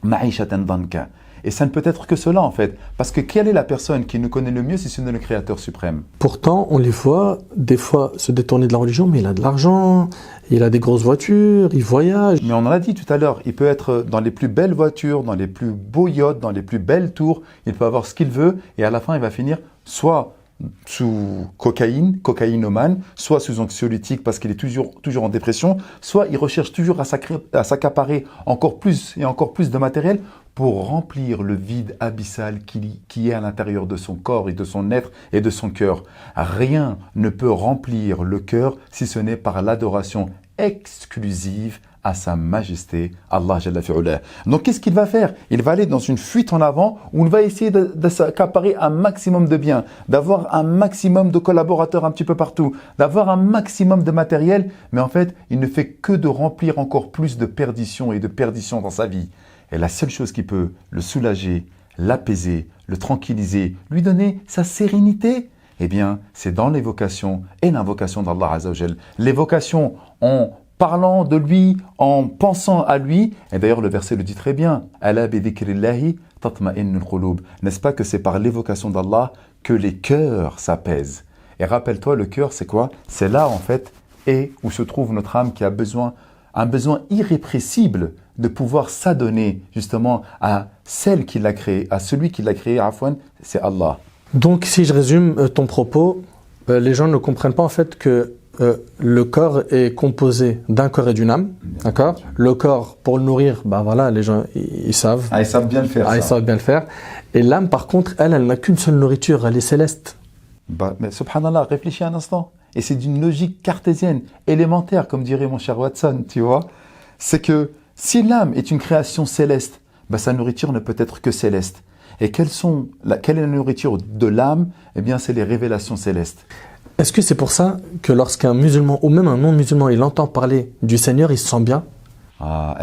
Speaker 3: Ma'ishatan danka. Et ça ne peut être que cela en fait. Parce que quelle est la personne qui nous connaît le mieux si ce n'est le Créateur suprême?
Speaker 1: Pourtant, on les voit des fois se détourner de la religion, mais il a de l'argent, il a des grosses voitures, il voyage.
Speaker 3: Mais on en a dit tout à l'heure, il peut être dans les plus belles voitures, dans les plus beaux yachts, dans les plus belles tours, il peut avoir ce qu'il veut et à la fin il va finir soit sous cocaïnomane, soit sous anxiolytique parce qu'il est toujours en dépression, soit il recherche toujours à s'accaparer encore plus et encore plus de matériel pour remplir le vide abyssal qui est à l'intérieur de son corps et de son être et de son cœur. Rien ne peut remplir le cœur si ce n'est par l'adoration exclusive à sa majesté, Allah Jalla fi'ula. Donc qu'est-ce qu'il va faire? Il va aller dans une fuite en avant où il va essayer de s'accaparer un maximum de biens, d'avoir un maximum de collaborateurs un petit peu partout, d'avoir un maximum de matériel, mais en fait, il ne fait que de remplir encore plus de perdition et de perdition dans sa vie. Et la seule chose qui peut le soulager, l'apaiser, le tranquilliser, lui donner sa sérénité, eh bien, c'est dans l'évocation et l'invocation d'Allah Azza wa Jal. L'évocation en parlant de lui, en pensant à lui. Et d'ailleurs, le verset le dit très bien. Ala bi dhikrillahi tatma'innul qulub. N'est-ce pas que c'est par l'évocation d'Allah que les cœurs s'apaisent? Et rappelle-toi, le cœur, c'est quoi? C'est là, en fait, et où se trouve notre âme qui a un besoin irrépressible de pouvoir s'adonner justement à celle qui l'a créé, à celui qui l'a créé, Afwan, c'est Allah.
Speaker 1: Donc, si je résume ton propos, les gens ne comprennent pas en fait que le corps est composé d'un corps et d'une âme, d'accord? Le corps, pour le nourrir, bah voilà, les gens, ils savent.
Speaker 3: Ah, ils savent bien le faire, ça.
Speaker 1: Ils savent bien le faire. Et l'âme, par contre, elle n'a qu'une seule nourriture, elle est céleste.
Speaker 3: Bah, mais subhanallah, réfléchis un instant. Et c'est d'une logique cartésienne, élémentaire, comme dirait mon cher Watson, tu vois? C'est que si l'âme est une création céleste, bah, sa nourriture ne peut être que céleste. Et quelle est la nourriture de l'âme? Eh bien, c'est les révélations célestes.
Speaker 1: Est-ce que c'est pour ça que lorsqu'un musulman ou même un non-musulman, il entend parler du Seigneur, il se sent bien?
Speaker 3: Ah,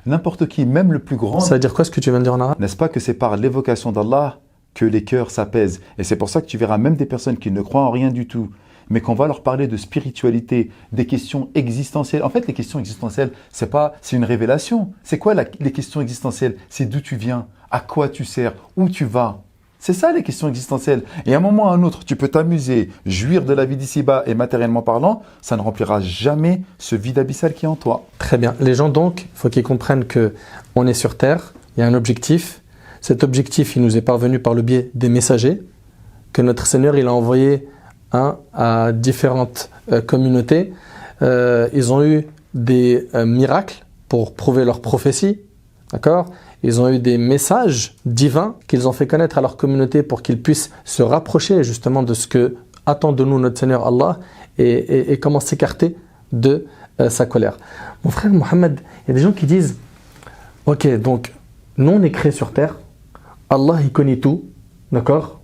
Speaker 3: n'importe qui, même le plus grand.
Speaker 1: Ça veut dire quoi ce que tu viens de dire en arabe?
Speaker 3: N'est-ce pas que c'est par l'évocation d'Allah que les cœurs s'apaisent? Et c'est pour ça que tu verras même des personnes qui ne croient en rien du tout, mais qu'on va leur parler de spiritualité, des questions existentielles. En fait, les questions existentielles, c'est une révélation. C'est quoi les questions existentielles? C'est d'où tu viens, à quoi tu sers, où tu vas. C'est ça les questions existentielles. Et à un moment ou à un autre, tu peux t'amuser, jouir de la vie d'ici-bas et matériellement parlant, ça ne remplira jamais ce vide abyssal qui est en toi.
Speaker 1: Très bien. Les gens donc, il faut qu'ils comprennent qu'on est sur Terre, il y a un objectif. Cet objectif, il nous est parvenu par le biais des messagers que notre Seigneur il a envoyés à différentes communautés. Ils ont eu des miracles pour prouver leur prophétie. D'accord? Ils ont eu des messages divins qu'ils ont fait connaître à leur communauté pour qu'ils puissent se rapprocher justement de ce que attend de nous notre Seigneur Allah et comment s'écarter de sa colère. Mon frère Mohammed, il y a des gens qui disent ok, donc nous on est créés sur terre, Allah il connaît tout, d'accord?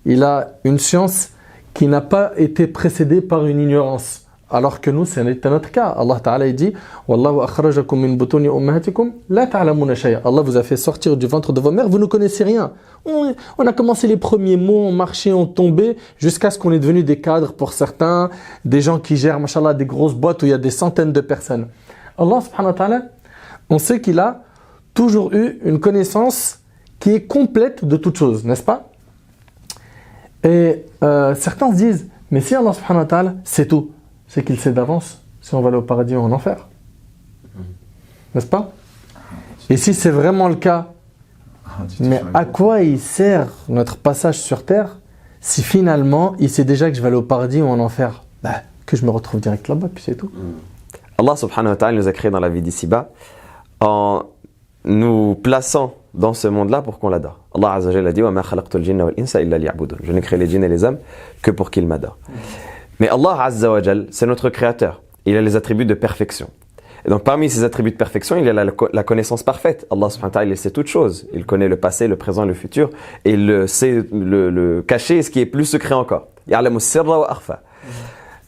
Speaker 1: Il a une science qui n'a pas été précédée par une ignorance. Alors que nous, c'est notre cas. Allah Ta'ala il dit Wallahu akhrajakum min butuni ummahatikum la ta'lamuna shay'a. Allah vous a fait sortir du ventre de vos mères, vous ne connaissez rien. On a commencé les premiers mots, on marchait, on tombait, jusqu'à ce qu'on est devenu des cadres pour certains, des gens qui gèrent, machallah, des grosses boîtes où il y a des centaines de personnes. Allah subhanahu wa ta'ala, on sait qu'il a toujours eu une connaissance qui est complète de toutes choses, n'est-ce pas? Et certains se disent, mais si Allah subhanahu wa ta'ala sait tout, c'est qu'il sait d'avance si on va aller au paradis ou en enfer. N'est-ce pas? Et si c'est vraiment le cas, mais à quoi il sert notre passage sur terre si finalement il sait déjà que je vais aller au paradis ou en enfer? Que je me retrouve direct là-bas, puis c'est tout.
Speaker 2: Allah subhanahu wa ta'ala nous a créés dans la vie d'ici-bas en nous plaçant dans ce monde-là pour qu'on l'adore. Allah Azza wa Jalla a dit « Wa ma khalaqtul jinna wal insa illa liya'budun » Je n'ai créé les djinns et les hommes que pour qu'ils m'adorent. Mais Allah Azza wa Jal, c'est notre créateur. Il a les attributs de perfection. Et donc parmi ces attributs de perfection, il y a la connaissance parfaite. Allah subhanahu wa ta'ala, il sait toutes choses. Il connaît le passé, le présent, le futur. Et il sait le cacher, ce qui est plus secret encore. Ya'lamu sirra wa akhfa.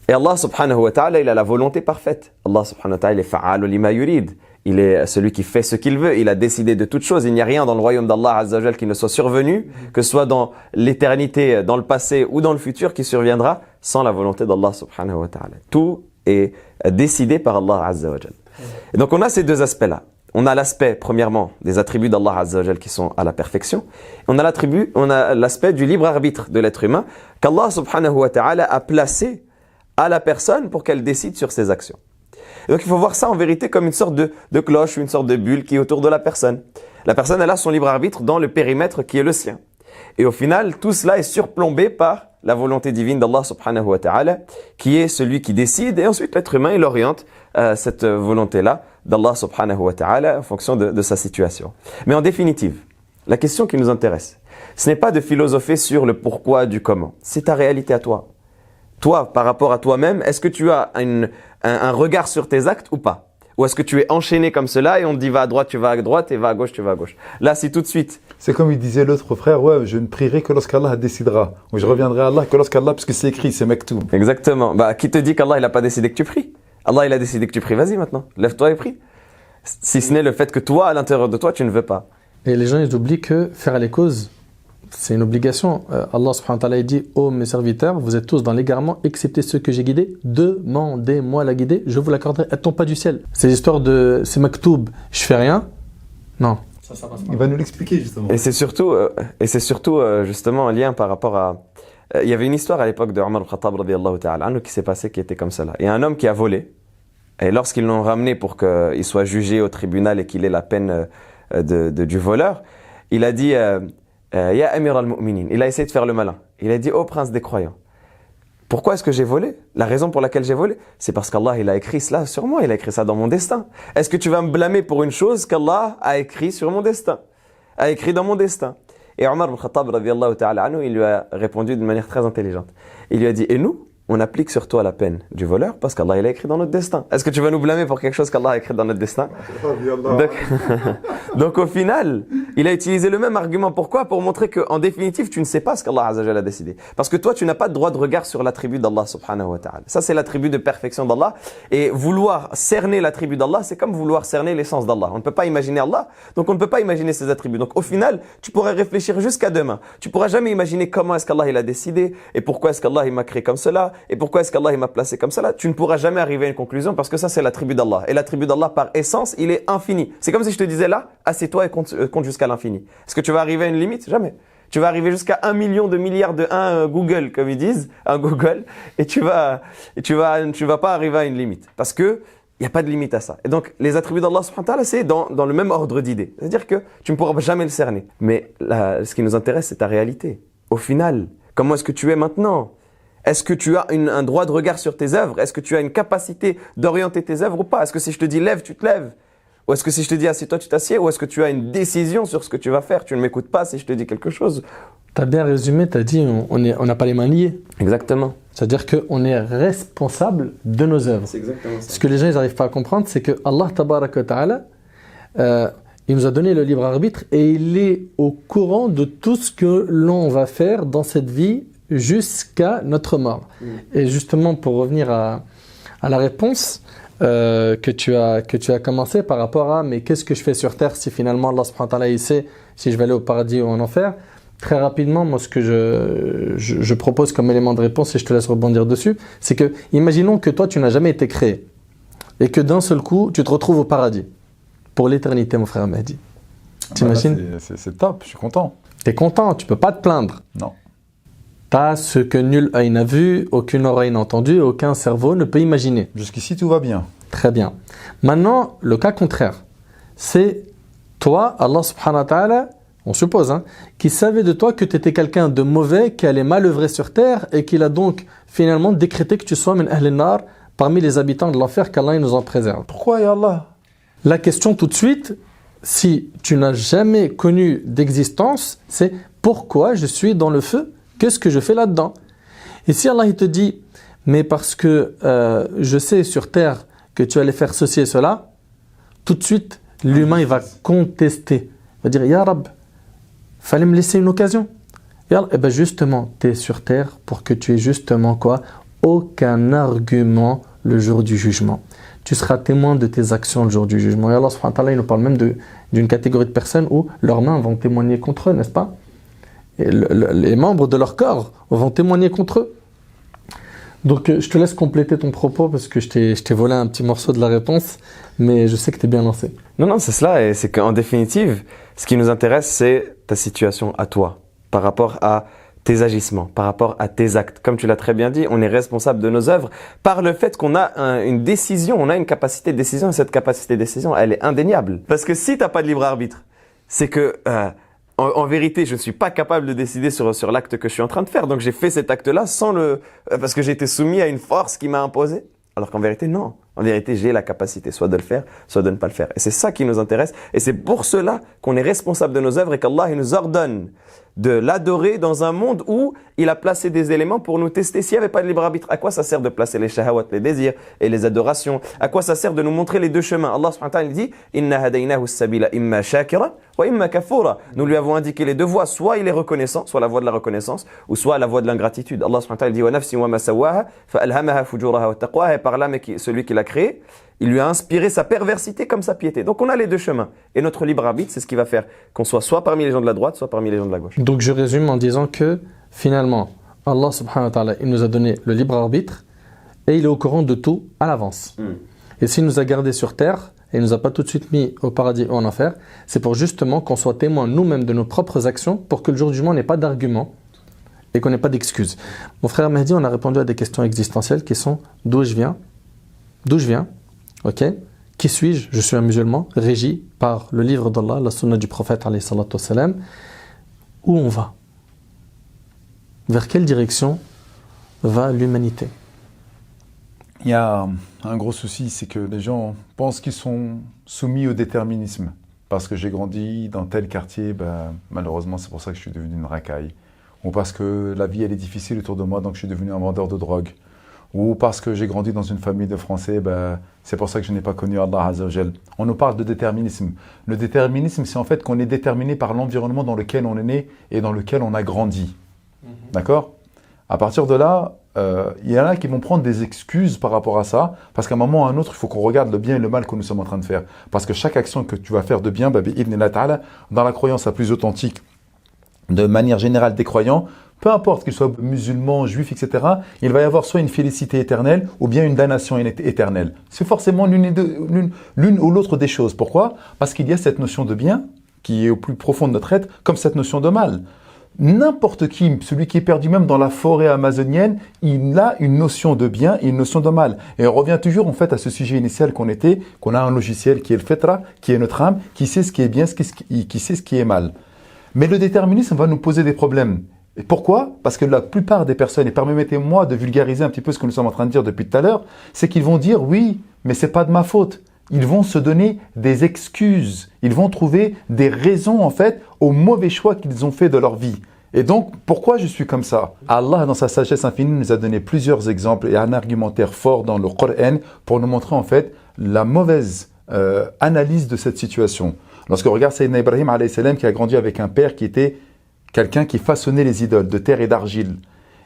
Speaker 2: Et Allah subhanahu wa ta'ala, il a la volonté parfaite. Allah subhanahu wa ta'ala, il est fa'alu lima yurid. Il est celui qui fait ce qu'il veut. Il a décidé de toutes choses. Il n'y a rien dans le royaume d'Allah Azza wa Jal qui ne soit survenu, que ce soit dans l'éternité, dans le passé ou dans le futur, qui surviendra sans la volonté d'Allah subhanahu wa ta'ala. Tout est décidé par Allah Azza wa Jal. Et donc on a ces deux aspects-là. On a l'aspect, premièrement, des attributs d'Allah Azza wa Jal qui sont à la perfection. On a l'aspect du libre arbitre de l'être humain qu'Allah subhanahu wa ta'ala a placé à la personne pour qu'elle décide sur ses actions. Et donc il faut voir ça en vérité comme une sorte de cloche, une sorte de bulle qui est autour de la personne. La personne, elle a son libre arbitre dans le périmètre qui est le sien. Et au final, tout cela est surplombé par la volonté divine d'Allah subhanahu wa ta'ala, qui est celui qui décide, et ensuite l'être humain, il oriente cette volonté-là d'Allah subhanahu wa ta'ala en fonction de sa situation. Mais en définitive, la question qui nous intéresse, ce n'est pas de philosopher sur le pourquoi du comment, c'est ta réalité à toi. toi, par rapport à toi-même, est-ce que tu as un regard sur tes actes ou pas? Ou est-ce que tu es enchaîné comme cela et on te dit va à droite, tu vas à droite et va à gauche, tu vas à gauche? Là, si tout de suite.
Speaker 3: C'est comme il disait l'autre frère, ouais, je ne prierai que lorsqu'Allah décidera. Ou je reviendrai à Allah que lorsqu'Allah, parce que c'est écrit, c'est Maktoub.
Speaker 2: Exactement. Bah, qui te dit qu'Allah, il n'a pas décidé que tu pries? Allah, il a décidé que tu pries. Vas-y maintenant, lève-toi et prie. Si ce n'est le fait que toi, à l'intérieur de toi, tu ne veux pas.
Speaker 1: Et les gens, ils oublient que faire les causes, c'est une obligation. Allah subhanahu wa ta'ala dit: ô mes serviteurs, vous êtes tous dans l'égarement, excepté ceux que j'ai guidés. Demandez-moi la guider, je vous l'accorderai. Elle tombe pas du ciel. C'est l'histoire de c'est maktoub, je fais rien. Non. Ça passe pas.
Speaker 3: Il va nous l'expliquer justement.
Speaker 2: Et c'est surtout, justement un lien par rapport à. Il y avait une histoire à l'époque de Omar al-Khattab radiyallahu ta'ala anhu qui s'est passée qui était comme cela. Il y a un homme qui a volé. Et lorsqu'ils l'ont ramené pour qu'il soit jugé au tribunal et qu'il ait la peine du voleur, il a dit Ya Amir al-Mu'minin. Il a essayé de faire le malin. Il a dit: ô prince des croyants, pourquoi est-ce que j'ai volé? La raison pour laquelle j'ai volé, c'est parce qu'Allah il a écrit cela sur moi, il a écrit ça dans mon destin. Est-ce que tu vas me blâmer pour une chose qu'Allah a écrit sur mon destin, a écrit dans mon destin? Et Omar al-Khattab radiyallahu ta'ala anhu, il lui a répondu d'une manière très intelligente. Il lui a dit: et nous, on applique sur toi la peine du voleur parce qu'Allah il a écrit dans notre destin. Est-ce que tu vas nous blâmer pour quelque chose qu'Allah a écrit dans notre destin? Donc au final, il a utilisé le même argument. Pourquoi? Pour montrer qu'en définitive, tu ne sais pas ce qu'Allah Azza wa Jalla a décidé. Parce que toi, tu n'as pas de droit de regard sur l'attribut d'Allah subhanahu wa ta'ala. Ça, c'est l'attribut de perfection d'Allah. Et vouloir cerner l'attribut d'Allah, c'est comme vouloir cerner l'essence d'Allah. On ne peut pas imaginer Allah, donc on ne peut pas imaginer ses attributs. Donc au final, tu pourrais réfléchir jusqu'à demain. Tu pourras jamais imaginer comment est-ce qu'Allah il a décidé, et pourquoi est-ce qu'Allah il m'a créé comme cela, et pourquoi est-ce qu'Allah il m'a placé comme cela. Tu ne pourras jamais arriver à une conclusion parce que ça, c'est l'attribut d'Allah. Et l'attribut d'Allah, par essence, il est infini. C'est comme si je te disais là, assieds-toi et compte jusqu'à l'infini. Est-ce que tu vas arriver à une limite? Jamais. Tu vas arriver jusqu'à 1 million de milliards de 1 Google, comme ils disent, un Google, et tu vas pas arriver à une limite. Parce que il n'y a pas de limite à ça. Et donc, les attributs d'Allah subhanahu wa ta'ala, c'est dans le même ordre d'idées. C'est-à-dire que tu ne pourras jamais le cerner. Mais là, ce qui nous intéresse, c'est ta réalité. Au final, comment est-ce que tu es maintenant? Est-ce que tu as un droit de regard sur tes œuvres? Est-ce que tu as une capacité d'orienter tes œuvres ou pas? Est-ce que si je te dis lève, tu te lèves? Ou est-ce que si je te dis assieds-toi, tu t'assieds? Ou est-ce que tu as une décision sur ce que tu vas faire? Tu ne m'écoutes pas si je te dis quelque chose.
Speaker 1: Tu as bien résumé, tu as dit on n'a pas les mains liées.
Speaker 2: Exactement.
Speaker 1: C'est-à-dire qu'on est responsable de nos œuvres.
Speaker 2: C'est exactement ça.
Speaker 1: Ce que les gens n'arrivent pas à comprendre, c'est que Allah tabaraka wa ta'ala, il nous a donné le libre arbitre et il est au courant de tout ce que l'on va faire dans cette vie jusqu'à notre mort. Et justement, pour revenir à la réponse que tu as commencé par rapport à mais qu'est-ce que je fais sur terre si finalement Allah subhanahu wa ta'ala il sait si je vais aller au paradis ou en enfer? Très rapidement, moi ce que je propose comme élément de réponse et je te laisse rebondir dessus, c'est que imaginons que toi tu n'as jamais été créé et que d'un seul coup tu te retrouves au paradis pour l'éternité, mon frère Mehdi. T'imagines?
Speaker 3: C'est top, je suis content.
Speaker 1: T'es content, tu peux pas te plaindre.
Speaker 3: Non.
Speaker 1: T'as ce que nul œil n'a vu, aucune oreille n'a entendu, aucun cerveau ne peut imaginer.
Speaker 3: Jusqu'ici, tout va bien.
Speaker 1: Très bien. Maintenant, le cas contraire, c'est toi, Allah subhanahu wa ta'ala, on suppose, qui savait de toi que tu étais quelqu'un de mauvais, qui allait mal œuvrer sur terre et qu'il a donc finalement décrété que tu sois min ahl nar, parmi les habitants de l'enfer, qu'Allah nous en préserve.
Speaker 3: Pourquoi, ya Allah?
Speaker 1: La question tout de suite, si tu n'as jamais connu d'existence, c'est pourquoi je suis dans le feu? Qu'est-ce que je fais là-dedans? Et si Allah il te dit, mais parce que je sais sur terre que tu allais faire ceci et cela, tout de suite, l'humain il va contester. Il va dire, Ya Rab, fallait me laisser une occasion. Et bien justement, tu es sur terre pour que tu aies justement quoi? Aucun argument le jour du jugement. Tu seras témoin de tes actions le jour du jugement. Et Allah subhanahu wa ta'ala, il nous parle même d'une catégorie de personnes où leurs mains vont témoigner contre eux, n'est-ce pas? Et les membres de leur corps vont témoigner contre eux. Donc je te laisse compléter ton propos parce que je t'ai volé un petit morceau de la réponse, mais je sais que tu es bien lancé.
Speaker 2: Non, c'est cela, et c'est qu'en définitive, ce qui nous intéresse, c'est ta situation à toi, par rapport à tes agissements, par rapport à tes actes. Comme tu l'as très bien dit, on est responsable de nos œuvres par le fait qu'on a une décision, on a une capacité de décision, et cette capacité de décision, elle est indéniable. Parce que si tu n'as pas de libre arbitre, c'est que... En vérité, je ne suis pas capable de décider sur l'acte que je suis en train de faire. Donc j'ai fait cet acte-là parce que j'ai été soumis à une force qui m'a imposé. Alors qu'en vérité, non. En vérité, j'ai la capacité soit de le faire, soit de ne pas le faire. Et c'est ça qui nous intéresse. Et c'est pour cela qu'on est responsable de nos œuvres et qu'Allah il nous ordonne de l'adorer dans un monde où il a placé des éléments pour nous tester. S'il n'y avait pas de libre arbitre, à quoi ça sert de placer les shahawat, les désirs et les adorations? À quoi ça sert de nous montrer les deux chemins? Allah subhanahu wa ta'ala dit « Inna hadaynahu as-sabila imma shakira wa imma kafura » Nous lui avons indiqué les deux voies, soit il est reconnaissant, soit la voie de la reconnaissance, ou soit la voie de l'ingratitude. Allah subhanahu wa ta'ala dit « Wa nafsin wa ma sawaha fa alhamaha fujuraha wa taqwaha » Et par là, mais celui qui l'a créé, il lui a inspiré sa perversité comme sa piété. Donc on a les deux chemins. Et notre libre arbitre, c'est ce qui va faire qu'on soit parmi les gens de la droite, soit parmi les gens de la gauche.
Speaker 1: Donc je résume en disant que finalement, Allah subhanahu wa ta'ala, il nous a donné le libre arbitre et il est au courant de tout à l'avance. Et s'il nous a gardés sur terre et il ne nous a pas tout de suite mis au paradis ou en enfer, c'est pour justement qu'on soit témoin nous-mêmes de nos propres actions pour que le jour du jugement n'ait pas d'argument et qu'on n'ait pas d'excuses. Mon frère Mehdi, on a répondu à des questions existentielles qui sont d'où je viens, ok? Qui suis-je? Je suis un musulman, régi par le livre d'Allah, la sunna du prophète, alayhi salatu wassalam. Où on va? Vers quelle direction va l'humanité?
Speaker 3: Il y a un gros souci, c'est que les gens pensent qu'ils sont soumis au déterminisme. Parce que j'ai grandi dans tel quartier, malheureusement c'est pour ça que je suis devenu une racaille. Ou parce que la vie elle est difficile autour de moi, donc je suis devenu un vendeur de drogue. Ou parce que j'ai grandi dans une famille de Français, c'est pour ça que je n'ai pas connu Allah Azza wa Jal. On nous parle de déterminisme. Le déterminisme, c'est en fait qu'on est déterminé par l'environnement dans lequel on est né et dans lequel on a grandi. D'accord? À partir de là, il y en a qui vont prendre des excuses par rapport à ça, parce qu'à un moment ou à un autre, il faut qu'on regarde le bien et le mal que nous sommes en train de faire. Parce que chaque action que tu vas faire de bien, dans la croyance la plus authentique, de manière générale des croyants, peu importe qu'ils soient musulmans, juifs, etc., il va y avoir soit une félicité éternelle ou bien une damnation éternelle. C'est forcément l'une ou l'autre des choses. Pourquoi? Parce qu'il y a cette notion de bien qui est au plus profond de notre être, comme cette notion de mal. N'importe qui, celui qui est perdu même dans la forêt amazonienne, il a une notion de bien et une notion de mal. Et on revient toujours en fait à ce sujet initial qu'on a un logiciel qui est le Fitra, qui est notre âme, qui sait ce qui est bien, qui sait ce qui est mal. Mais le déterminisme va nous poser des problèmes. Et pourquoi? Parce que la plupart des personnes, et permettez-moi de vulgariser un petit peu ce que nous sommes en train de dire depuis tout à l'heure, c'est qu'ils vont dire oui, mais c'est pas de ma faute. Ils vont se donner des excuses. Ils vont trouver des raisons en fait aux mauvais choix qu'ils ont fait de leur vie. Et donc, pourquoi je suis comme ça? Allah, dans sa sagesse infinie, nous a donné plusieurs exemples et un argumentaire fort dans le Coran pour nous montrer en fait la mauvaise analyse de cette situation. Lorsque on regarde Sayyidina Ibrahim alayhi salam qui a grandi avec un père qui était quelqu'un qui façonnait les idoles de terre et d'argile.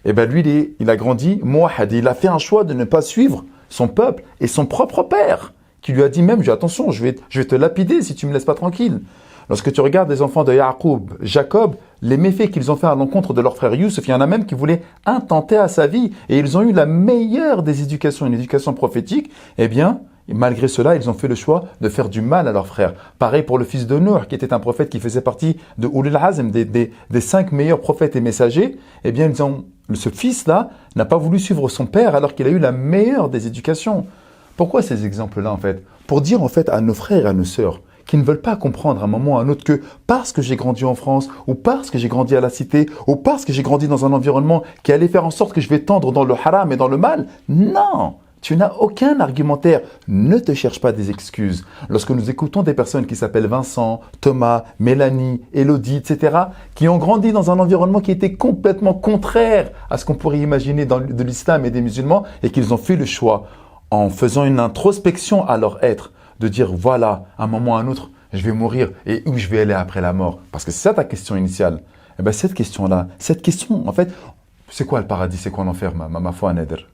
Speaker 3: Et lui, il a grandi mouahad. Il a fait un choix de ne pas suivre son peuple et son propre père, qui lui a dit même, attention, je vais te lapider si tu ne me laisses pas tranquille. Lorsque tu regardes les enfants de Yaqub, Jacob, les méfaits qu'ils ont fait à l'encontre de leur frère Youssef, il y en a même qui voulaient intenter à sa vie. Et ils ont eu la meilleure des éducations, une éducation prophétique. Eh bien, malgré cela, ils ont fait le choix de faire du mal à leur frère. Pareil pour le fils de Nour, qui était un prophète qui faisait partie de Ulul Azm, des 5 meilleurs prophètes et messagers. Eh bien, ce fils-là n'a pas voulu suivre son père alors qu'il a eu la meilleure des éducations. Pourquoi ces exemples-là, en fait? Pour dire, en fait, à nos frères et à nos sœurs qui ne veulent pas comprendre à un moment ou à un autre que parce que j'ai grandi en France, ou parce que j'ai grandi à la cité, ou parce que j'ai grandi dans un environnement qui allait faire en sorte que je vais tendre dans le haram et dans le mal. Non! Tu n'as aucun argumentaire. Ne te cherche pas des excuses. Lorsque nous écoutons des personnes qui s'appellent Vincent, Thomas, Mélanie, Élodie, etc., qui ont grandi dans un environnement qui était complètement contraire à ce qu'on pourrait imaginer de l'islam et des musulmans, et qu'ils ont fait le choix, en faisant une introspection à leur être, de dire voilà, à un moment ou à un autre, je vais mourir et où je vais aller après la mort. Parce que c'est ça ta question initiale. Et bien cette question, en fait, c'est quoi le paradis, c'est quoi l'enfer, ma foi, Nader?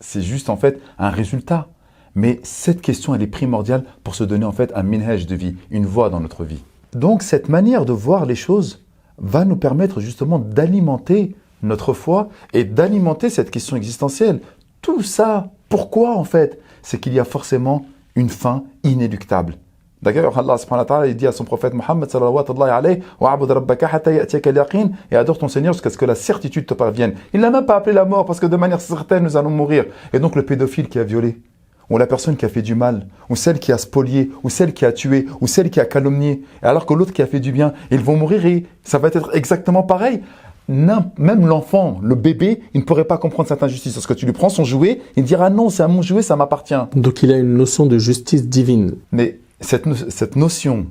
Speaker 3: C'est juste en fait un résultat. Mais cette question, elle est primordiale pour se donner en fait un minhaj de vie, une voie dans notre vie. Donc cette manière de voir les choses va nous permettre justement d'alimenter notre foi et d'alimenter cette question existentielle. Tout ça, pourquoi en fait? C'est qu'il y a forcément une fin inéluctable. D'ailleurs, Allah subhanahu wa ta'ala, il dit à son prophète Muhammad sallallahu alayhi wa abud rabbaka hatta ya'tiyaka al-yaqin, et adore ton Seigneur jusqu'à ce que la certitude te parvienne. Il n'a même pas appelé la mort parce que de manière certaine nous allons mourir. Et donc le pédophile qui a violé, ou la personne qui a fait du mal, ou celle qui a spolié, ou celle qui a tué, ou celle qui a calomnié, alors que l'autre qui a fait du bien, ils vont mourir et ça va être exactement pareil. Même l'enfant, le bébé, il ne pourrait pas comprendre cette injustice. Parce que tu lui prends son jouet, il dira non, c'est à mon jouet, ça m'appartient.
Speaker 1: Donc il a une notion de justice divine.
Speaker 3: Mais cette notion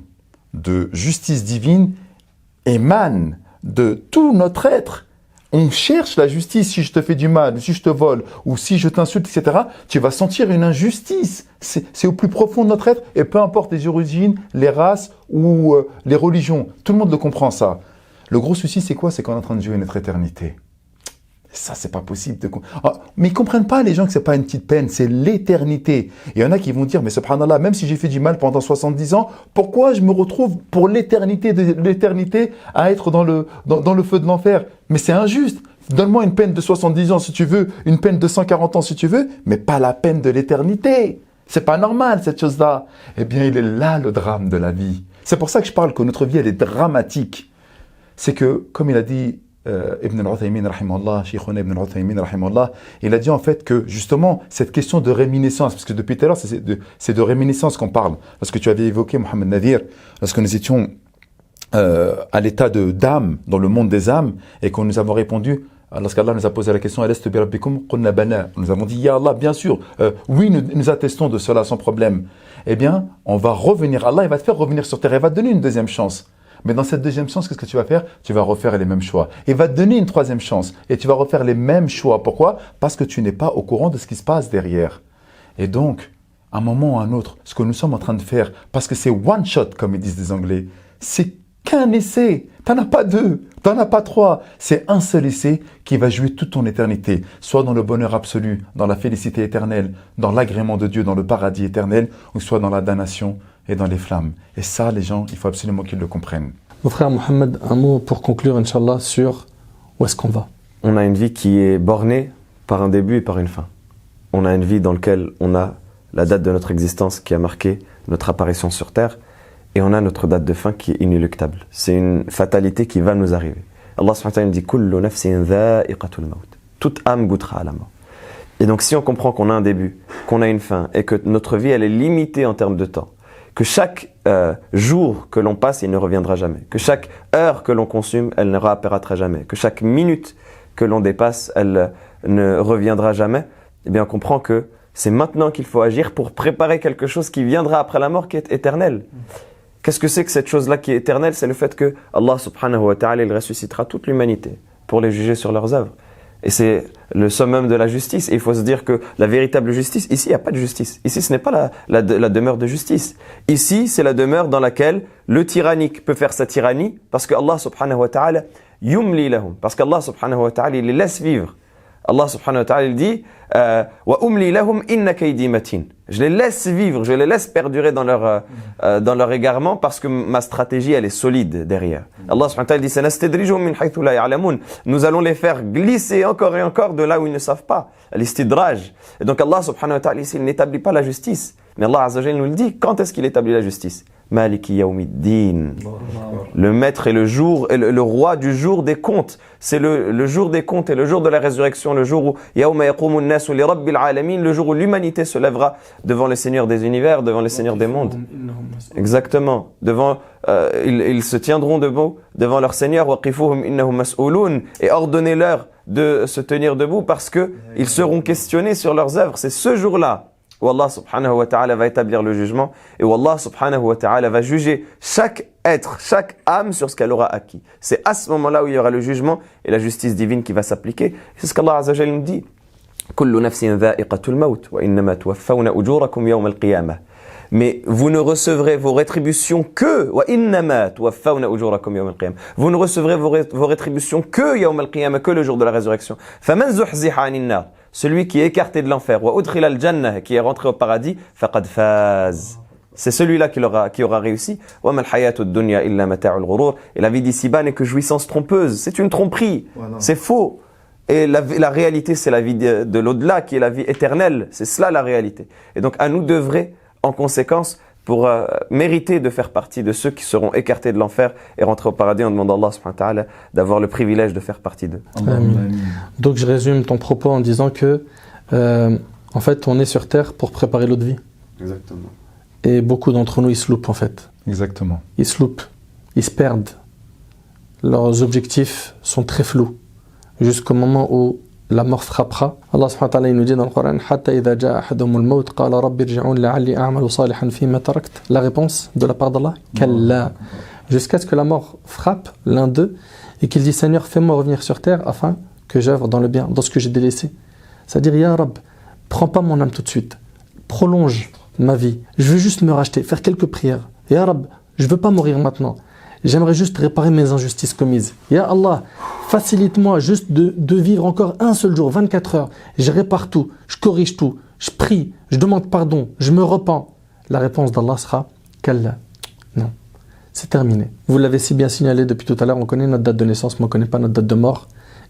Speaker 3: de justice divine émane de tout notre être. On cherche la justice. Si je te fais du mal, si je te vole, ou si je t'insulte, etc., tu vas sentir une injustice. C'est au plus profond de notre être, et peu importe les origines, les races ou les religions. Tout le monde le comprend, ça. Le gros souci, c'est quoi? C'est qu'on est en train de jouer notre éternité. Ça, c'est pas possible. Mais ils comprennent pas, les gens, que c'est pas une petite peine, c'est l'éternité. Et il y en a qui vont dire, mais subhanallah, même si j'ai fait du mal pendant 70 ans, pourquoi je me retrouve pour l'éternité à être dans le feu de l'enfer? Mais c'est injuste. Donne-moi une peine de 70 ans si tu veux, une peine de 140 ans si tu veux, mais pas la peine de l'éternité. C'est pas normal, cette chose-là. Eh bien, il est là le drame de la vie. C'est pour ça que je parle que notre vie, elle est dramatique. C'est que, comme il a dit Ibn al-Uthaymin, rahimahullah, Sheikhuna Ibn al-Uthaymin, rahimahullah, il a dit en fait que justement cette question de réminiscence, parce que depuis tout à l'heure c'est de réminiscence qu'on parle, parce que tu avais évoqué Mohamed Nadir, lorsque nous étions à l'état d'âme, dans le monde des âmes, et qu'on nous avons répondu, lorsqu'Allah nous a posé la question, Alastu bi rabbikum qulna bala, nous avons dit Ya Allah, bien sûr, oui, nous attestons de cela sans problème. Eh bien, on va revenir, Allah il va te faire revenir sur terre, il va te donner une deuxième chance. Mais dans cette deuxième chance, qu'est-ce que tu vas faire? Tu vas refaire les mêmes choix. Il va te donner une troisième chance et tu vas refaire les mêmes choix. Pourquoi? Parce que tu n'es pas au courant de ce qui se passe derrière. Et donc, à un moment ou à un autre, ce que nous sommes en train de faire, parce que c'est one shot, comme ils disent les Anglais, c'est qu'un essai. T'en as pas deux, t'en as pas trois. C'est un seul essai qui va jouer toute ton éternité, soit dans le bonheur absolu, dans la félicité éternelle, dans l'agrément de Dieu, dans le paradis éternel, ou soit dans la damnation et dans les flammes. Et ça, les gens, il faut absolument qu'ils le comprennent.
Speaker 1: Mon frère Mohamed, un mot pour conclure, Inch'Allah, sur où est-ce qu'on va.
Speaker 2: On a une vie qui est bornée par un début et par une fin. On a une vie dans laquelle on a la date de notre existence qui a marqué notre apparition sur Terre, et on a notre date de fin qui est inéluctable. C'est une fatalité qui va nous arriver. Allah subhanahu wa ta'ala dit « Kullu nafsin dha'iqatul maut » Toute âme goûtera à la mort. Et donc si on comprend qu'on a un début, qu'on a une fin, et que notre vie elle est limitée en termes de temps, que chaque jour que l'on passe, il ne reviendra jamais. Que chaque heure que l'on consomme, elle ne réapparaîtra jamais. Que chaque minute que l'on dépasse, elle ne reviendra jamais. Eh bien, on comprend que c'est maintenant qu'il faut agir pour préparer quelque chose qui viendra après la mort, qui est éternel. Qu'est-ce que c'est que cette chose-là qui est éternelle? C'est le fait que Allah subhanahu wa ta'ala, il ressuscitera toute l'humanité pour les juger sur leurs œuvres. Et c'est le summum de la justice. Et il faut se dire que la véritable justice, ici, il n'y a pas de justice. Ici, ce n'est pas la demeure de justice. Ici, c'est la demeure dans laquelle le tyrannique peut faire sa tyrannie parce que Allah subhanahu wa ta'ala yumli lahum. Parce qu'Allah subhanahu wa ta'ala, il les laisse vivre. Allah subhanahu wa ta'ala, il dit wa umli lahum inna kaydi matin. Je les laisse vivre, je les laisse perdurer dans leur égarement parce que ma stratégie, elle est solide derrière. Allah subhanahu wa ta'ala dit sanastadrijuhum min haythu la ya'lamun. Nous allons les faire glisser encore et encore de là où ils ne savent pas. L'istidraj. Et donc Allah subhanahu wa ta'ala ici, il n'établit pas la justice. Mais Allah azza wa jalla nous le dit. Quand est-ce qu'il établit la justice? Maliki yawmiddin. Le maître et le roi du jour des comptes. C'est le jour des comptes et le jour de la résurrection, le jour où yawma yaqumun nasu li rabbil alamin, le jour où l'humanité se lèvera devant le Seigneur des univers, devant le Seigneur des mondes. Exactement. Ils se tiendront debout devant leur Seigneur, waqifuhum innahum mas'ulun, et ordonnez-leur de se tenir debout parce que ils seront questionnés sur leurs œuvres. C'est ce jour-là où Allah subhanahu wa ta'ala va établir le jugement et où Allah subhanahu wa ta'ala va juger chaque être, chaque âme sur ce qu'elle aura acquis. C'est à ce moment-là où il y aura le jugement et la justice divine qui va s'appliquer. C'est ce qu'Allah azza wa jalla nous dit. Kullu nafsin dha'iqatul maut wa innama tuwaffawna ujurakum yawm al-qiyamah. Mais vous ne recevrez vos rétributions que wa innama tuwaffawna ujurakum yawm al-qiyamah. Vous ne recevrez vos rétributions que yawm al-qiyamah, que le jour de la résurrection. Faman zuhziha 'anil nar. Celui qui est écarté de l'enfer, wa udkhila al-jannah, qui est rentré au paradis, faqad faz. C'est celui-là qui aura réussi. Wa mal hayatud dunya illa mata'ul ghurur. Et la vie d'ici-bas n'est que jouissance trompeuse. C'est une tromperie. C'est faux. Et la réalité, c'est la vie de l'au-delà, qui est la vie éternelle. C'est cela la réalité. Et donc, à nous d'œuvrer en conséquence pour mériter de faire partie de ceux qui seront écartés de l'enfer et rentrer au paradis en demandant à Allah subhanahu wa ta'ala d'avoir le privilège de faire partie d'eux.
Speaker 1: Donc je résume ton propos en disant que en fait on est sur terre pour préparer l'autre vie.
Speaker 2: Exactement.
Speaker 1: Et beaucoup d'entre nous ils se loupent en fait.
Speaker 3: Exactement.
Speaker 1: Ils se loupent, ils se perdent. Leurs objectifs sont très flous jusqu'au moment où la mort frappera. Allah subhanahu wa ta'ala nous dit dans le Coran hatta idha ja'a ahaduhumul maut qala rabbi irji'un la'alli a'malu salihan fima tarakt. La réponse de la part d'Allah kalla. Jusqu'à ce que la mort frappe l'un d'eux et qu'il dit Seigneur, fais-moi revenir sur terre afin que j'œuvre dans le bien, dans ce que j'ai délaissé. C'est-à-dire, Ya Rab, prends pas mon âme tout de suite, prolonge ma vie, je veux juste me racheter, faire quelques prières. Ya Rab, je veux pas mourir maintenant, j'aimerais juste réparer mes injustices commises. Ya Allah, facilite-moi juste de vivre encore un seul jour, 24 heures, je répare tout, je corrige tout, je prie, je demande pardon, je me repens. La réponse d'Allah sera Kalla. Non, c'est terminé. Vous l'avez si bien signalé depuis tout à l'heure, on connaît notre date de naissance, mais on ne connaît pas notre date de mort.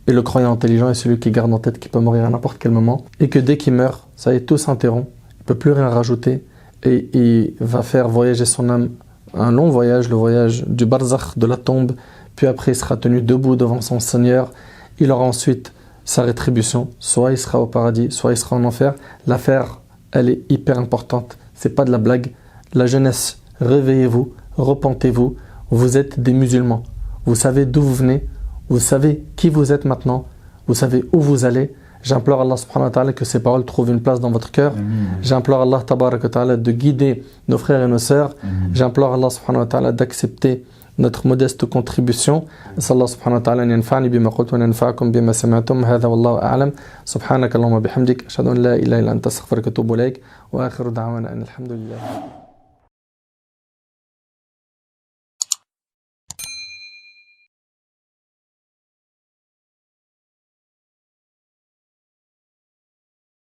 Speaker 1: Et le croyant intelligent est celui qui garde en tête qu'il peut mourir à n'importe quel moment. Et que dès qu'il meurt, ça y est, tout s'interrompt. Il ne peut plus rien rajouter. Et il va faire voyager son âme un long voyage, le voyage du barzakh, de la tombe. Puis après, il sera tenu debout devant son Seigneur. Il aura ensuite sa rétribution. Soit il sera au paradis, soit il sera en enfer. L'affaire, elle est hyper importante. C'est pas de la blague. La jeunesse, réveillez-vous, repentez-vous. Vous êtes des musulmans. Vous savez d'où vous venez. Vous savez qui vous êtes maintenant. Vous savez où vous allez. J'implore Allah subhanahu wa ta'ala que ces paroles trouvent une place dans votre cœur. J'implore Allah tabarak wa ta'ala de guider nos frères et nos sœurs. J'implore Allah subhanahu wa ta'ala d'accepter notre modeste contribution. Allah subhanahu wa ta'ala an yanfa'ni bima qultu wa yanfa'akum bima sami'tum. Hadha wallahu a'lam. Subhanaka Allahumma bihamdik. Ashhadu an la ilaha illa anta astaghfiruka wa atubu ilayk. Wa akhiru da'wana alhamdulillah.